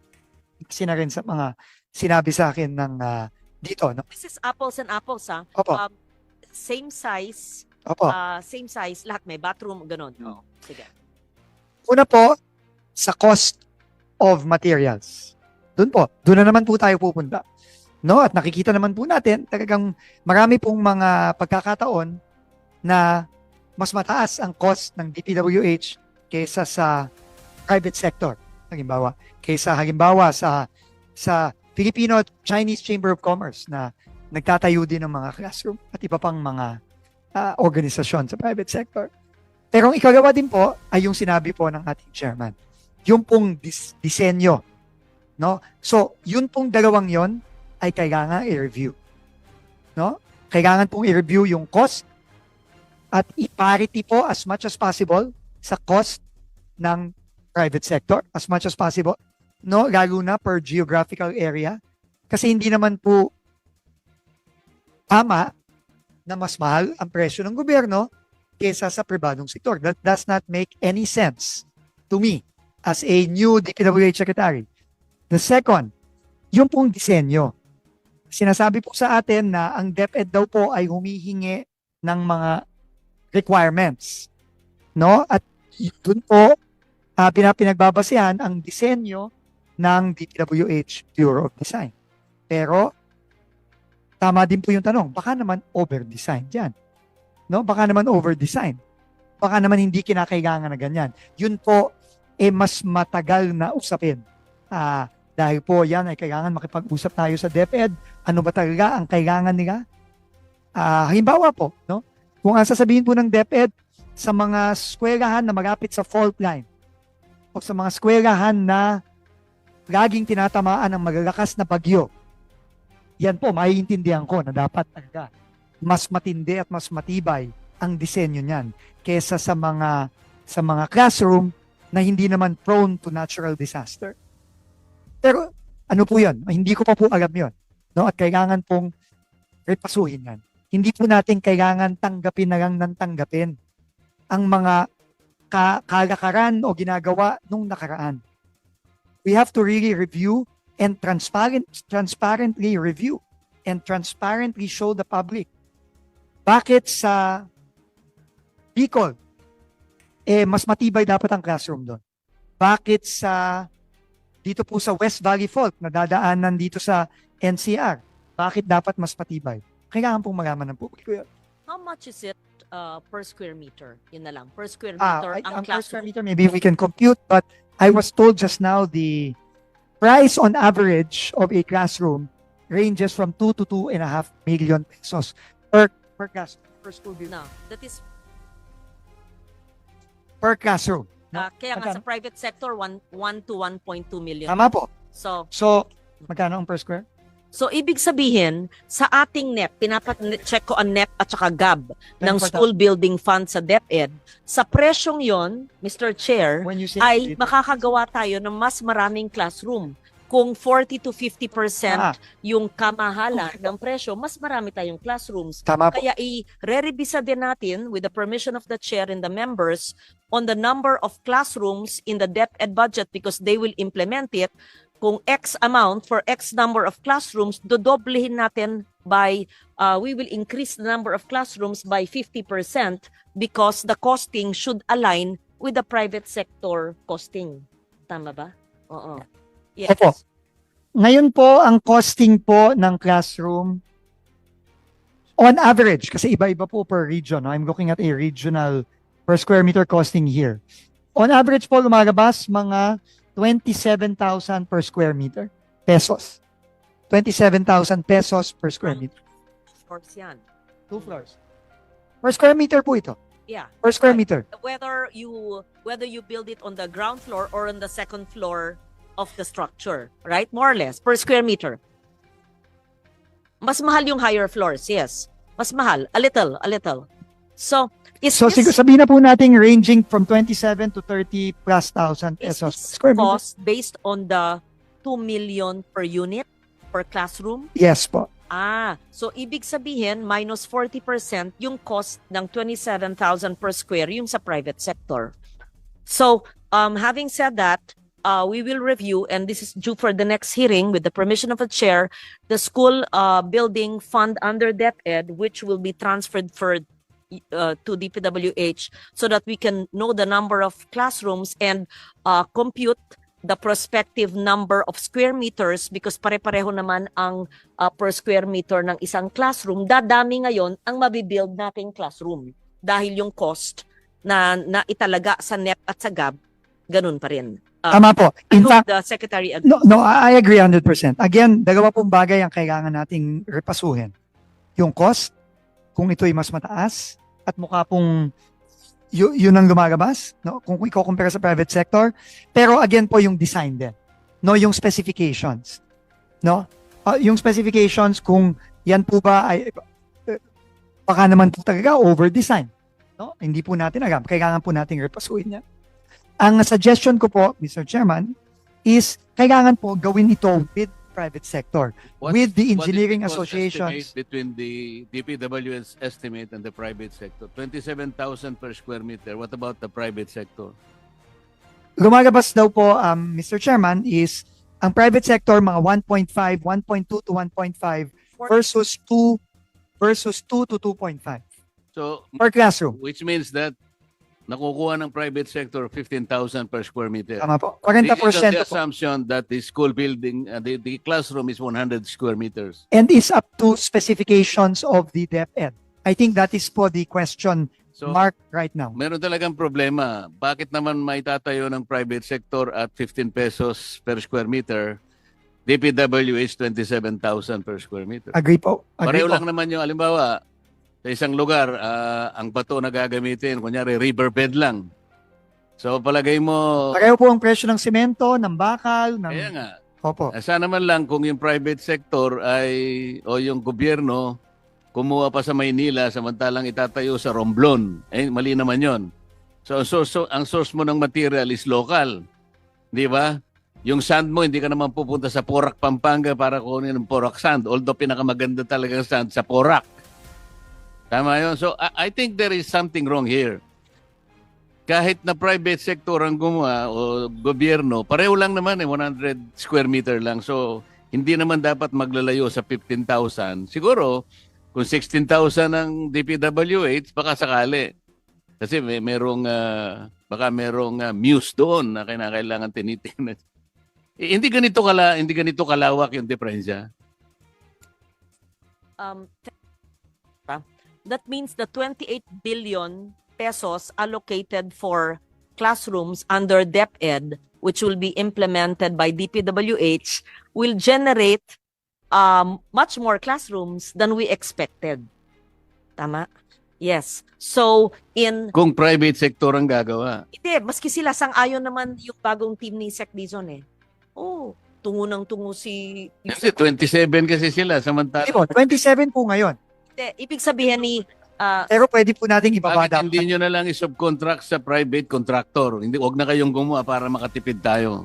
Kasi na rin sa mga sinabi sa akin ng dito. No?
This is apples and apples, ha?
Opo.
Same size,
Opo.
lahat may bathroom, ganun.
Oo.
Sige.
Una po, sa cost of materials. Doon na naman po tayo pupunta. No? At nakikita naman po natin, talagang marami pong mga pagkakataon na mas mataas ang cost ng DPWH kaysa sa private sector. Halimbawa sa Filipino-Chinese Chamber of Commerce na nagtatayo din ng mga classroom at iba pang mga organisasyon sa private sector. Pero ang ikagawa din po ay yung sinabi po ng ating chairman. Yung pong disenyo. No? So, yun pong dalawang yon ay kailangan i-review. No? Kailangan pong i-review yung cost at i-parity po as much as possible sa cost ng private sector as much as possible. No, lalo na per geographical area. Kasi hindi naman po tama na mas mahal ang presyo ng gobyerno kaysa sa pribadong sektor. That does not make any sense to me as a new DPWH secretary. The second, yung pong disenyo. Sinasabi po sa atin na ang DepEd daw po ay humihingi ng mga requirements. No? At doon po pinagbabasehan ang disenyo ng DPWH Bureau of Design. Pero tama din po yung tanong, baka naman over-design dyan. No? Baka naman over-design. Baka naman hindi kinakailangan na ganyan. Yun po, mas matagal na usapin. Dahil po yan ay kailangan makipag-usap tayo sa DepEd. Ano ba talaga ang kailangan nila? Halimbawa po, no? Kung ang sasabihin po ng DepEd sa mga eskwelahan na malapit sa fault line o sa mga eskwelahan na laging tinatamaan ng malalakas na bagyo, yan po, maiintindihan ko na dapat talaga mas matindi at mas matibay ang disenyo niyan kaysa sa mga classroom na hindi naman prone to natural disaster. Pero ano po yun? Hindi ko pa po alam yun. No? At kailangan pong repasuhin yan. Hindi po natin kailangan tanggapin na lang ng tanggapin ang mga kalakaran o ginagawa nung nakaraan. We have to really review and transparently review and transparently show the public. Bakit sa Bicol, mas matibay dapat ang classroom doon? bakit dito po sa West Valley Fault na dadaanan dito sa NCR, bakit dapat mas matibay? Kailangan pong malaman ng publiko yun.
How much is it per square meter? Yun na lang. Per square meter ang
Ang per square
classroom.
meter, maybe we can compute, but I was told just now the price on average of a classroom ranges from 2 to 2.5 million pesos per classroom, per school building,
No, that is,
per classroom. No?
kaya nga sa private sector, 1 to 1.2 million.
Tama po.
So,
So, magkano ang per square?
ibig sabihin, sa ating NEP, check ko ang NEP at saka GAB ng
24,000.
school building fund sa DepEd, sa presyong yon, Mr. Chair,
When you say
ay makakagawa tayo ng mas maraming classroom. Kung 40 to 50% yung kamahalan ng presyo, mas marami tayong classrooms.
Tama po.
Kaya i-re-revisa din natin with the permission of the chair and the members on the number of classrooms in the DepEd budget because they will implement it. Kung X amount for X number of classrooms, dodoblehin natin by, we will increase the number of classrooms by 50% because the costing should align with the private sector costing. Tama ba? Oo. Yes.
Opo. Ngayon po, ang costing po ng classroom, on average, kasi iba-iba po per region. I'm looking at a regional per square meter costing here. On average po, lumalabas mga 27,000 per square meter pesos. 27,000 pesos per square meter.
Of course yan.
2 floors. Per square meter po ito.
Yeah.
Per square meter.
Whether you build it on the ground floor or on the second floor of the structure, right? More or less, per square meter. Mas mahal yung higher floors, yes. Mas mahal, a little. So,
So sabihin na po natin ranging from 27 to 30 plus thousand
is
pesos per
this
square meter?
cost based on the 2 million per unit per classroom?
Yes po.
So ibig sabihin, minus 40% yung cost ng 27,000 per square yung sa private sector. So, having said that, we will review, and this is due for the next hearing with the permission of the chair, the school building fund under DepEd, which will be transferred to DPWH so that we can know the number of classrooms and compute the prospective number of square meters because pare-pareho naman ang per square meter ng isang classroom. Dadami ngayon ang mabibuild nating classroom dahil yung cost na italaga sa NEP at sa GAB, ganun pa rin.
Tama po.
I
In
hope
fact,
the Secretary agrees.
no, I agree 100%. Again, dalawa pong bagay ang kailangan nating repasuhin. Yung cost, kung ito'y mas mataas, at mukha pong yun ang lumalabas, no? Kung i-compare sa private sector. Pero again po yung design din. No, yung specifications. No? Yung specifications, kung yan po ba ay baka naman po talaga over-design. No? Hindi po natin alam. Kailangan po nating repasuhin yan. Ang suggestion ko po, Mr. Chairman, is kailangan po gawin ito with private sector, with the engineering
What is the cost
associations.
estimate between the DPW's estimate and the private sector? 27,000 per square meter. What about the private sector?
Lumalabas daw po, Mr. Chairman, is ang private sector mga 1.5, 1.2 to 1.5 versus 2 to 2.5
So,
per classroom.
which means that nakukuha ng private sector 15,000 per square meter.
Tama po.
This is
40%
the
po.
assumption that the school building, the classroom is 100 square meters.
And is up to specifications of the DepEd. I think that is po the question
So,
mark right now.
meron talagang problema. Bakit naman maitatayo ng private sector at 15 pesos per square meter? DPW is 27,000 per square meter.
Agree po. Agree
Pareho
po.
lang naman yung alimbawa, sa isang lugar, ang bato na gagamitin, kunyari riverbed lang. So palagay mo,
Pareho po ang presyo ng semento, ng bakal, ng...
kaya nga,
Opo.
sana man lang kung yung private sector o yung gobyerno kumuha pa sa Maynila samantalang itatayo sa Romblon. Mali naman yon. So ang source mo ng material is local. Di ba? Yung sand mo, hindi ka naman pupunta sa Porac, Pampanga para kunin ng Porac sand. Although pinakamaganda talagang sand sa Porac. Tama yun. So I think there is something wrong here. Kahit na private sector ang gumawa o gobyerno, pareho lang naman 100 square meter lang. So hindi naman dapat maglalayo sa 15,000. Siguro, kung 16,000 ang DPWH, baka sakali. Kasi baka merong muse doon na kailangan tinitingnan. Hindi ganito kalawak yung diferensya.
Um, that means the 28 billion pesos allocated for classrooms under DepEd, which will be implemented by DPWH, will generate much more classrooms than we expected. Tama? Yes. So,
Kung private sector ang gagawa.
hindi, maski sila, sang-ayon naman yung bagong team ni Sec Dizon eh. Oh, tungo ng tungo si...
Kasi 27 kasi sila, samantala.
Hindi po, 27 po ngayon.
Hindi, ibig sabihin ni...
Pero pwede po nating ibaba
Bakit hindi nyo na lang i-subcontract sa private contractor? Huwag na kayong gumawa para makatipid tayo.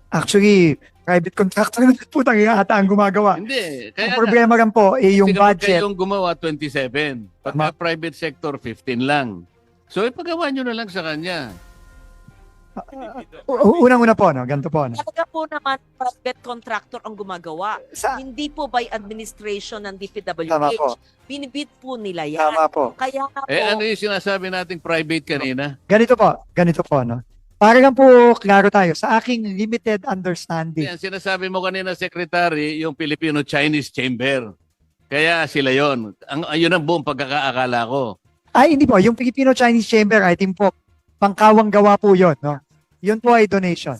Actually, private contractor na po tayo ata ang gumagawa.
Hindi.
Ang
Kaya
problema lang po, yung
kasi kapag
budget.
kayong gumawa 27. Pagka private sector 15 lang. So ipagawa nyo na lang sa kanya.
Unang-una po, no? Ganito po, no?
Talaga po naman private contractor ang gumagawa.
Sa,
Hindi po by administration ng
Tama po.
DPWH. Binibid po nila yan.
tama po.
Kaya nga po,
Ano yung sinasabi nating private kanina?
Ganito po, no? Para lang po klaro tayo, sa aking limited understanding,
Yan, sinasabi mo kanina, Secretary, yung Filipino-Chinese Chamber. Kaya sila yon. Yun ang buong pagkakaakala ko.
hindi po, yung Filipino-Chinese Chamber, I think po, pangkawang gawa po yun, no? Yun po ay donation.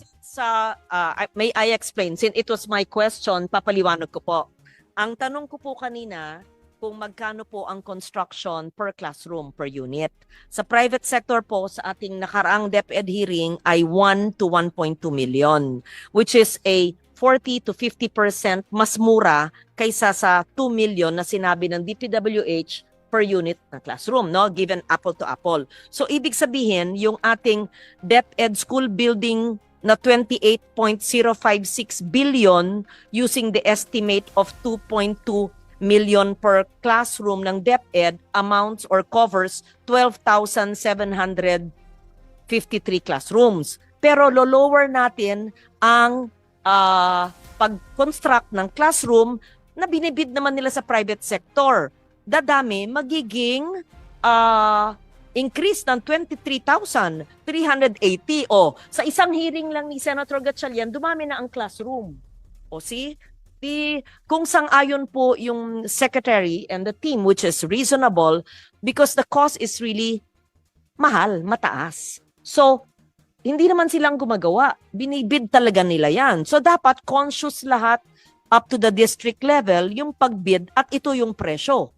may I explain? Since it was my question, papaliwanag ko po. Ang tanong ko po kanina, kung magkano po ang construction per classroom, per unit. Sa private sector po, sa ating nakaraang DepEd hearing ay 1 to 1.2 million, which is a 40 to 50% mas mura kaysa sa 2 million na sinabi ng DPWH per unit na classroom, no? Given apple to apple. So, ibig sabihin, yung ating DepEd school building na 28.056 billion using the estimate of 2.2 million per classroom ng DepEd amounts or covers 12,753 classrooms. Pero lo-lower natin ang pag-construct ng classroom na binibid naman nila sa private sector. Dadami, magiging increase ng 23,380. O, sa isang hearing lang ni Senator Gatchalian, dumami na ang classroom. O, see? Kung sang-ayon po yung secretary and the team, which is reasonable because the cost is really mahal, mataas. So, hindi naman silang gumagawa. Binibid talaga nila yan. So, dapat conscious lahat up to the district level yung pagbid at ito yung presyo.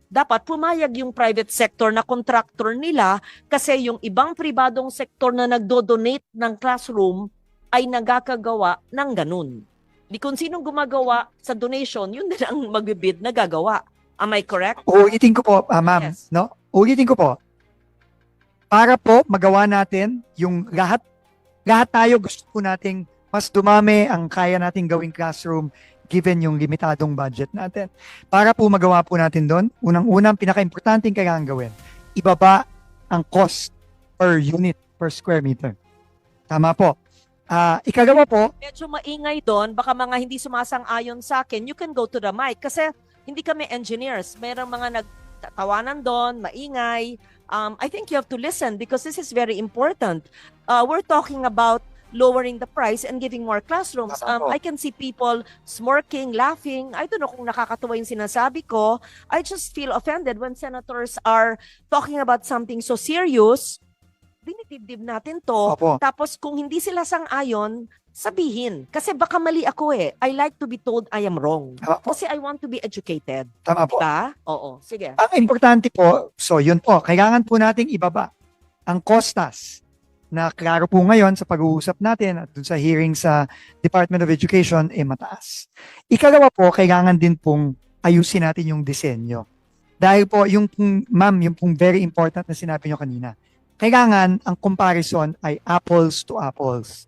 Dapat pumayag yung private sector na contractor nila kasi yung ibang pribadong sektor na nagdo-donate ng classroom ay nagkakagawa ng ganun. Di kung sinong gumagawa sa donation, yun din ang magbibid na gagawa. Am I correct?
Ulitin ko po, ma'am,
Yes.
no? Ulitin ko po. Para po magawa natin yung lahat tayo gusto po nating mas dumami ang kaya nating gawing classroom given yung limitadong budget natin. Para po magawa po natin doon, unang-unang pinaka-importanting kailangan gawin, ibaba ang cost per unit, per square meter. Tama po. Ikagawa po,
Medyo maingay doon, baka mga hindi sumasang-ayon sa akin, you can go to the mic kasi hindi kami engineers. Mayroong mga nagtatawanan doon, maingay. I think you have to listen because this is very important. We're talking about lowering the price and giving more classrooms.
Tama po.
I can see people smirking, laughing. I don't know kung nakakatawa yung sinasabi ko. I just feel offended when senators are talking about something so serious. Dinitibdib natin to.
Opo.
Tapos kung hindi sila sang-ayon, sabihin. Kasi baka mali ako eh. I like to be told I am wrong.
Tama po.
Kasi I want to be educated.
Tama po.
Diba? Oo. Sige.
Ang importante po, so yun po, kailangan po nating ibaba ang costas na klaro po ngayon sa pag-uusap natin at dun sa hearing sa Department of Education, mataas. Ikalawa po, kailangan din pong ayusin natin yung disenyo. Dahil po, yung ma'am, yung pong very important na sinabi nyo kanina, kailangan ang comparison ay apples to apples.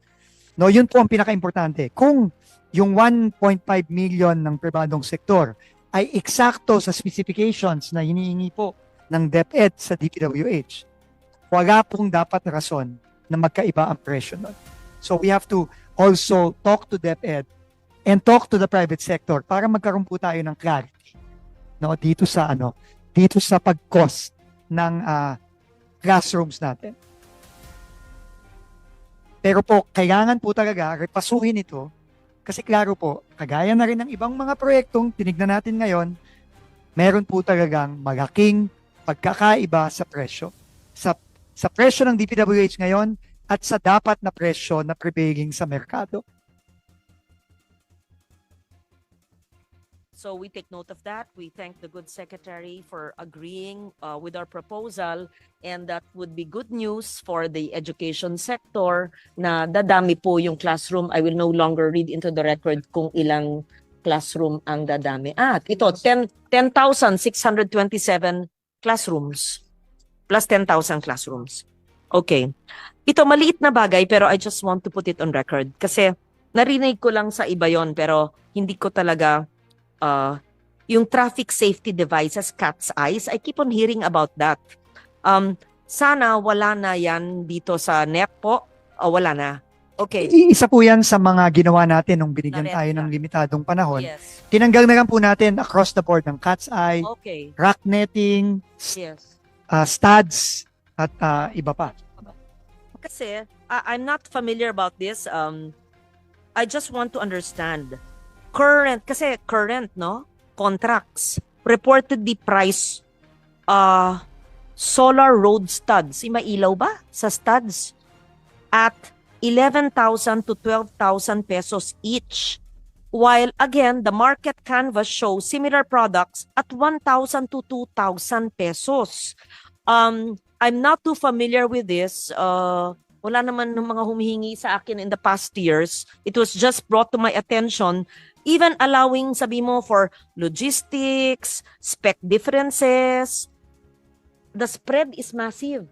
No, yun po ang pinaka-importante. Kung yung 1.5 million ng pribadong sektor ay eksakto sa specifications na hinihingi po ng DepEd sa DPWH, wala pong dapat rason na magkaiba ang presyo nun. So we have to also talk to DepEd and talk to the private sector para magkaroon po tayo ng clarity, no, dito sa pag-cost ng classrooms natin. Pero po, kailangan po talaga repasuhin ito kasi klaro po, kagaya na rin ng ibang mga proyektong tinignan natin ngayon, meron po talagang malaking pagkakaiba sa presyo. Sa presyo ng DPWH ngayon at sa dapat na presyo na prevailing sa merkado.
So we take note of that. We thank the good secretary for agreeing with our proposal, and that would be good news for the education sector na dadami po yung classroom. I will no longer read into the record kung ilang classroom ang dadami. Ito 10,627 classrooms plus 10,000 classrooms. Okay. Ito maliit na bagay pero I just want to put it on record kasi narinig ko lang sa iba yon pero hindi ko talaga yung traffic safety devices, cat's eyes, I keep on hearing about that. Sana wala na yan dito sa NEP po. O wala na. Okay.
Isa po yan sa mga ginawa natin nung binigyan
Nareta.
tayo ng limitadong panahon.
Yes.
Tinanggal na lang po natin across the board ng cat's eye,
Okay.
rack netting,
Yes.
studs, at iba pa.
Kasi I'm not familiar about this. I just want to understand. Current no? Contracts reportedly price solar road studs. Mailaw ba sa studs? At 11,000 to 12,000 pesos each. While again, the market canvas shows similar products at 1,000 to 2,000 pesos. I'm not too familiar with this. Wala naman ng mga humihingi sa akin in the past years. It was just brought to my attention, even allowing, sabi mo, for logistics, spec differences. The spread is massive.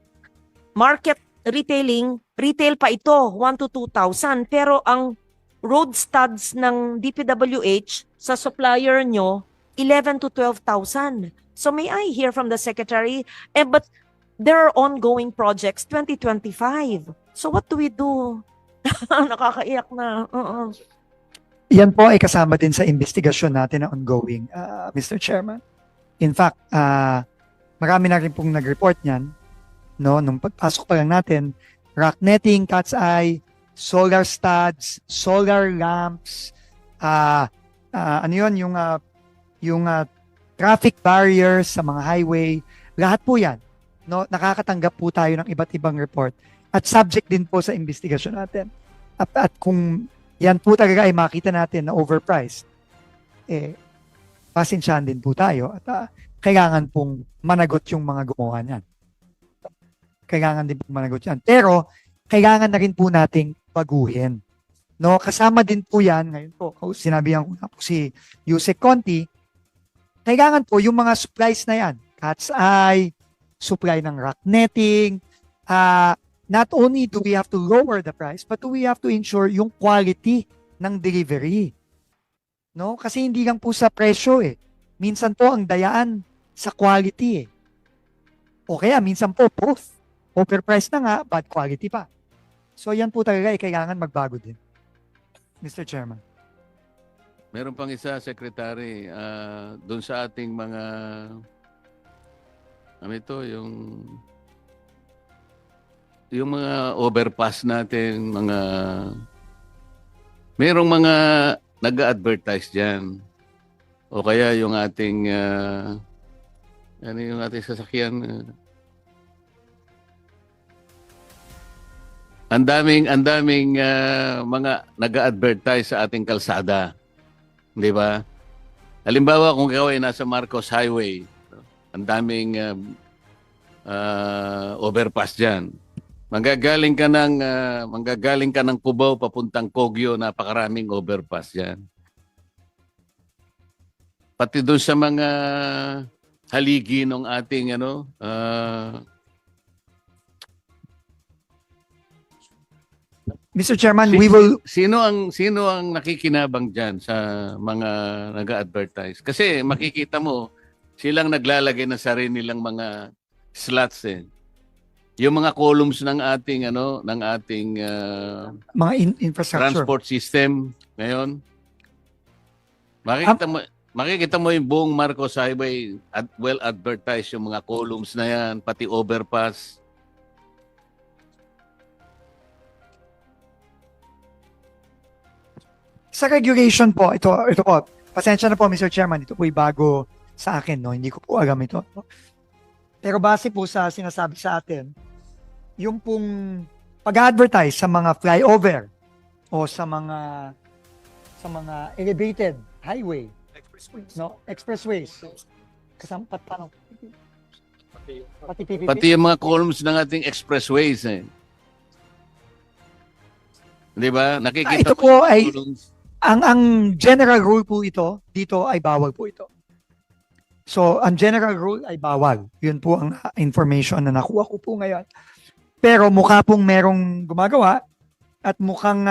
Market retail pa ito, 1 to 2,000. Pero ang road studs ng DPWH sa supplier nyo, 11 to 12,000. So may I hear from the secretary? But there are ongoing projects 2025. So what do we do? Nakakaiyak na.
Yan po ay kasama din sa investigasyon natin na ongoing, Mr. Chairman. In fact, marami na rin pong nag-report niyan. No? Nung pagpasok pa lang natin, rack netting, cat's eye, solar studs, solar lamps, ano yun, yung traffic barriers sa mga highway, lahat po yan. No? Nakakatanggap po tayo ng iba't ibang report at subject din po sa investigasyon natin. At kung yan po talaga ay makita natin na overpriced, pasensyahan din po tayo at kailangan pong managot yung mga gumawa niyan. Kailangan din pong managot yan. Pero, kailangan na rin po nating baguhin. No, kasama din po yan, ngayon po, sinabihan ko na po si Yusek Conti, kailangan po yung mga supplies na yan, cat's eye, supply ng rack netting, not only do we have to lower the price, but we have to ensure yung quality ng delivery. No? Kasi hindi lang po sa presyo eh. Minsan po ang dayaan sa quality eh. O kaya minsan po both. Overpriced na nga, bad quality pa. So yan po talaga kailangan magbago din. Mr. Chairman.
Meron pang isa, Secretary, doon sa ating mga, yung mga overpass natin, merong mga nag-advertise dyan. O kaya yung ating, yung ating sasakyan, ang daming mga nag-advertise sa ating kalsada. Di ba? Halimbawa, kung ikaw ay nasa Marcos Highway, ang daming overpass dyan. Manggagaling ka ng Cubao papuntang Kogyo, napakaraming overpass dyan. Pati doon sa mga haligi ng ating
Mr. Chairman, we will...
Sino ang nakikinabang diyan sa mga nag-advertise? Kasi makikita mo silang naglalagay ng sarili nilang mga slots eh. Yung mga columns ng ating
mga infrastructure.
transport system ngayon. Makikita mo yung buong Marcos Highway well advertised yung mga columns na yan, pati overpass.
Sa regulation po, ito po, pasensya na po Mr. Chairman, ito po bago sa akin, no? Hindi ko po alam ito. No? Pero base po sa sinasabi sa atin, yung pong pag-advertise sa mga flyover o sa mga elevated highway, expressways. Kasama paano? Pati PPP.
Pati yung mga columns ng ating expressways eh. Di ba? Nakikita
ito
mo yung
po ay
columns.
ang general rule po ito, dito ay bawal po ito. So, ang general rule ay bawal. Yun po ang information na nakuha ko po ngayon. Pero mukha pong merong gumagawa at mukhang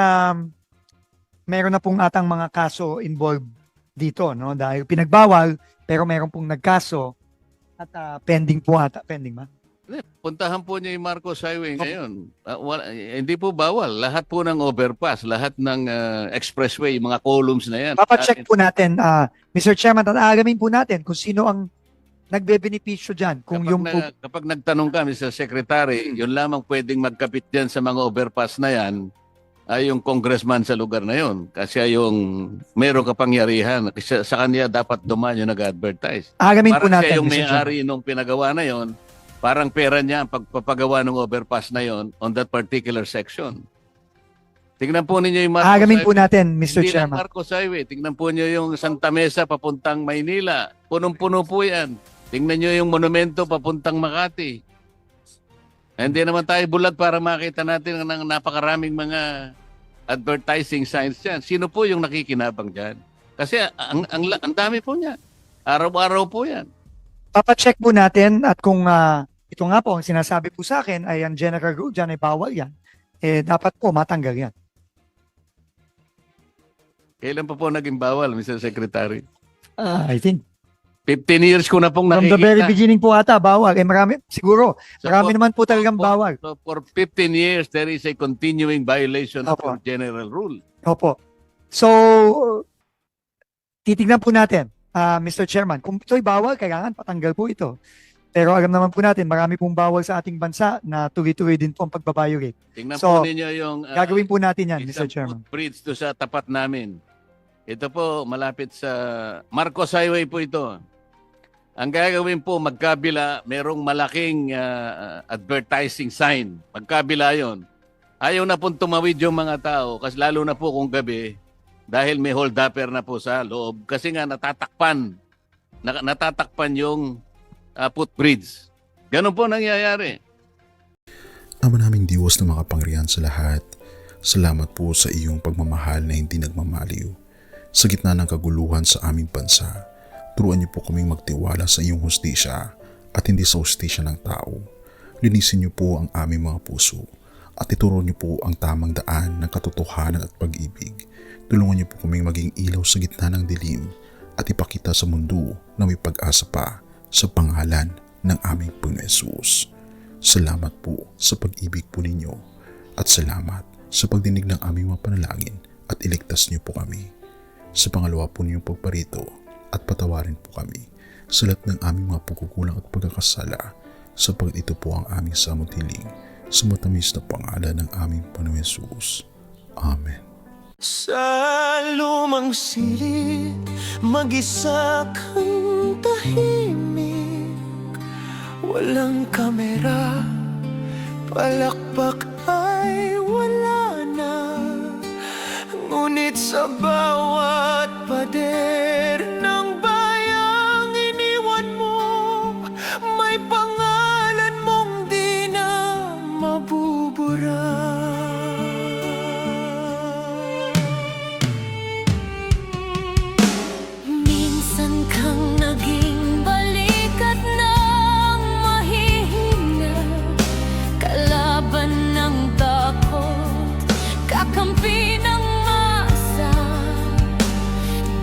meron na pong atang mga kaso involved dito, no? Dahil pinagbawal, pero meron pong nagkaso at pending po ata. Pending ba?
Puntahan po niya yung Marcos Highway ngayon. Hindi po bawal. Lahat po ng overpass, lahat ng expressway, yung mga columns na yan.
Papacheck po natin, Mr. Chairman, at aalamin po natin kung sino ang nagbe-benepisyo dyan. Kung yung
Kapag nagtanong ka, Mr. Secretary, yun lamang pwedeng magkapit dyan sa mga overpass na yan ay yung congressman sa lugar na yun. Kasi yung mayroong kapangyarihan. Kasi sa kanya dapat dumaan yung nag-advertise.
aalamin po
Parang
natin,
siya yung
Mr. Chairman.
may-ari nung pinagawa na yon, parang pera niya ang pagpapagawa ng overpass na yon on that particular section. Tingnan po ninyo yung Marcos
Aalamin po
Highway.
natin, Mr.
Hindi lang
Chairman.
Marcos Highway. Tingnan po niyo yung Santa Mesa papuntang Maynila. Punong-puno po yan. Tingnan niyo yung monumento papuntang Makati. Hindi naman tayo bulag para makita natin ng napakaraming mga advertising signs dyan. Sino po yung nakikinabang dyan? Kasi ang dami po niya. Araw-araw po yan.
Papacheck po natin at kung ito nga po ang sinasabi po sa akin ay ang general rule dyan ay bawal yan. Dapat po matanggal yan.
Kailan pa po naging bawal, Mr. Secretary?
I think
15 years ko na pong
from the
nakikita.
very beginning po ata bawal. Marami, siguro,
So,
marami naman po talagang bawal.
So for 15 years, there is a continuing violation of
Opo.
your general rule.
Opo. So, titignan po natin, Mr. Chairman, kung ito'y bawal, kailangan patanggal po ito. Pero alam naman po natin, marami pong bawal sa ating bansa na tuloy-tuloy din po ang pagbabiolate.
Tingnan
So,
po ninyo yung
Gagawin po natin yan, Mr.
isang
Chairman.
footbridge to sa tapat namin. Ito po, malapit sa Marcos Highway po ito. Ang gagawin po, magkabila, merong malaking advertising sign. Magkabila yon. Ayaw na pong tumawid yung mga tao, kasi lalo na po kung gabi, dahil may hold-upper na po sa loob. Kasi nga natatakpan. Natatakpan yung footbridge. Ganun po nangyayari.
Ama naming Diyos na makapangyarihan sa lahat, salamat po sa iyong pagmamahal na hindi nagmamaliw. Sa gitna ng kaguluhan sa aming bansa, turuan niyo po kaming magtiwala sa iyong hustisya at hindi sa hustisya ng tao. Linisin niyo po ang aming mga puso at ituro niyo po ang tamang daan ng katotohanan at pag-ibig. Tulungan niyo po kaming maging ilaw sa gitna ng dilim at ipakita sa mundo na may pag-asa pa sa pangalan ng aming Panginoon Hesus. Salamat po sa pag-ibig po ninyo at salamat sa pagdinig ng aming mga panalangin at iligtas niyo po kami. Sa pangalawa po ninyong pagparito at patawarin po kami sa lahat ng aming mga pagkukulang at pagkakasala sapagkat ito po ang aming samutiling sa matamis na pangalan ng aming Panginoon Hesus. Amen.
Sa lumang silid, mag-isa kang tahimik. Walang kamera, palakpak ay wala na. Ngunit sa bawat pader ng bayang iniwan mo, may pangalan mong di na mabubura.
Minsan kang naging balikat ng mahihina, kalaban ng takot, kakampi ng masa.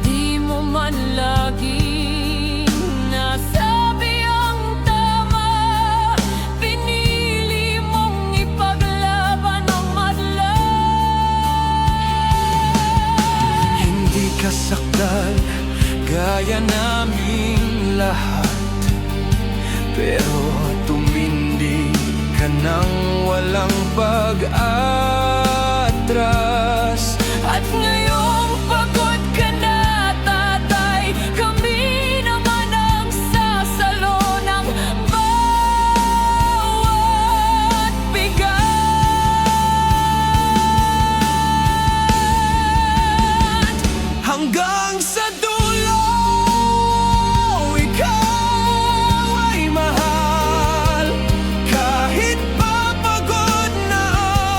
Di mo man laging nasabi ang tama, pinili mong ipaglaban ang madla.
Hindi ka sakdal gaya naming lahat, pero tumindi ka ng walang pag-atras. At ngayong hanggang sa dulo. Ikaw ay mahal, kahit papagod na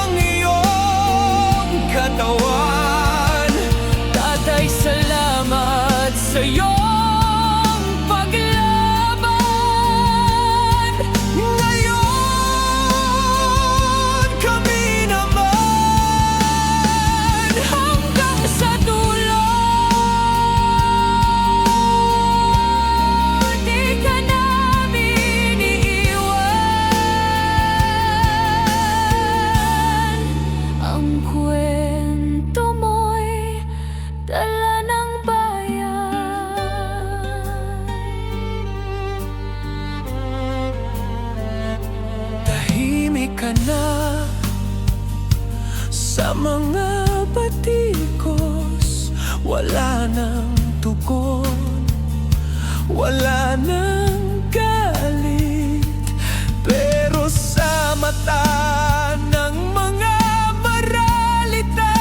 ang iyong katawan.
Tatay, salamat sa iyong paglaban.
Ngayon kami naman
Hanggang sa dulo, di ka namin iiwan. Ang kwento mo'y dala ng bayan.
tahimik ka na sa mga batikos. Wala nang tugon, wala nang galit, pero sa mata ng mga maralita,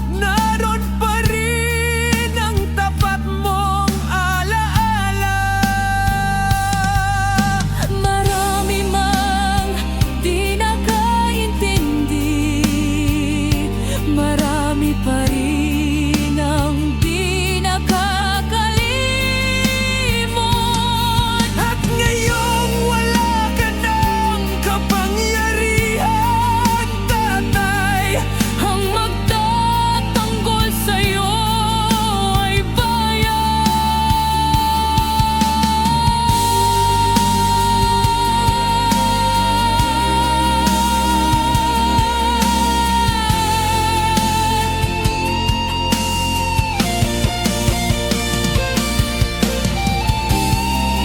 naroon pa rin ang tapat mong alaala.
Marami mang di nakaintindi, marami pa rin ang di nakakalimot.
At ngayong wala ka ng kapangyarihan, tatay,
Ang magtatanggol sa'yo ay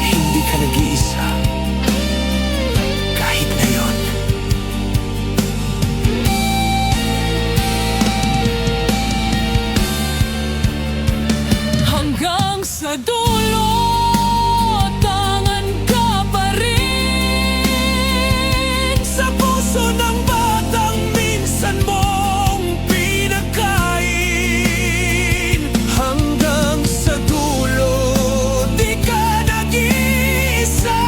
hindi ka nag-iisa kahit ngayon.
hanggang sa dulo, tangan ka pa rin.
Sa puso ng batang minsan mong pinagkain, hanggang sa dulo, di ka nag-iisa.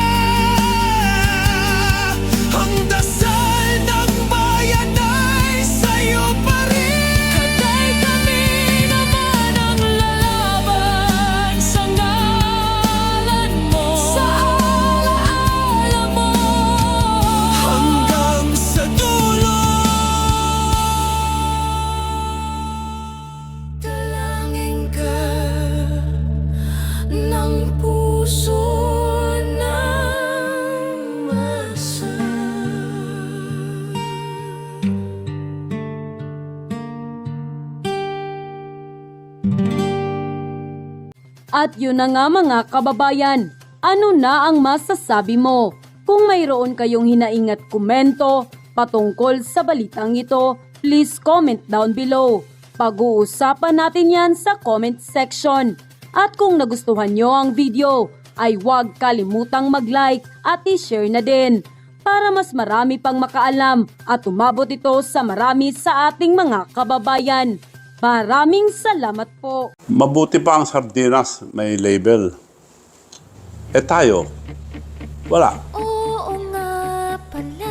Ang dasal ng bayan ay sa'yo pa rin.
Tatay, kami naman ang lalaban sa ngalan mo, sa alaala mo.
Hanggang sa dulo.
Dalangin ka ng puso ng masa.
At yun na nga mga kababayan, ano na ang masasabi mo? Kung mayroon kayong hinaingat komento patungkol sa balitang ito, please comment down below. Pag-uusapan natin yan sa comment section. At kung nagustuhan nyo ang video, ay huwag kalimutang mag-like at i-share na din para mas marami pang makaalam at umabot ito sa marami sa ating mga kababayan. Maraming salamat po.
Mabuti pa ang sardinas, may label. Eh tayo, wala.
Oo nga pala.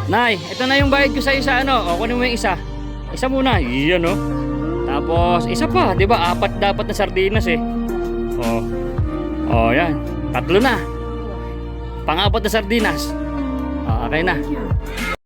Nay, ito na yung bayad ko sa isa, ano? O, kunin mo yung isa. Isa muna, iyan, no? Tapos, isa pa, di ba? 4 dapat na sardinas, eh. Yan. 3 na. Pang-4 na sardinas. Okay na.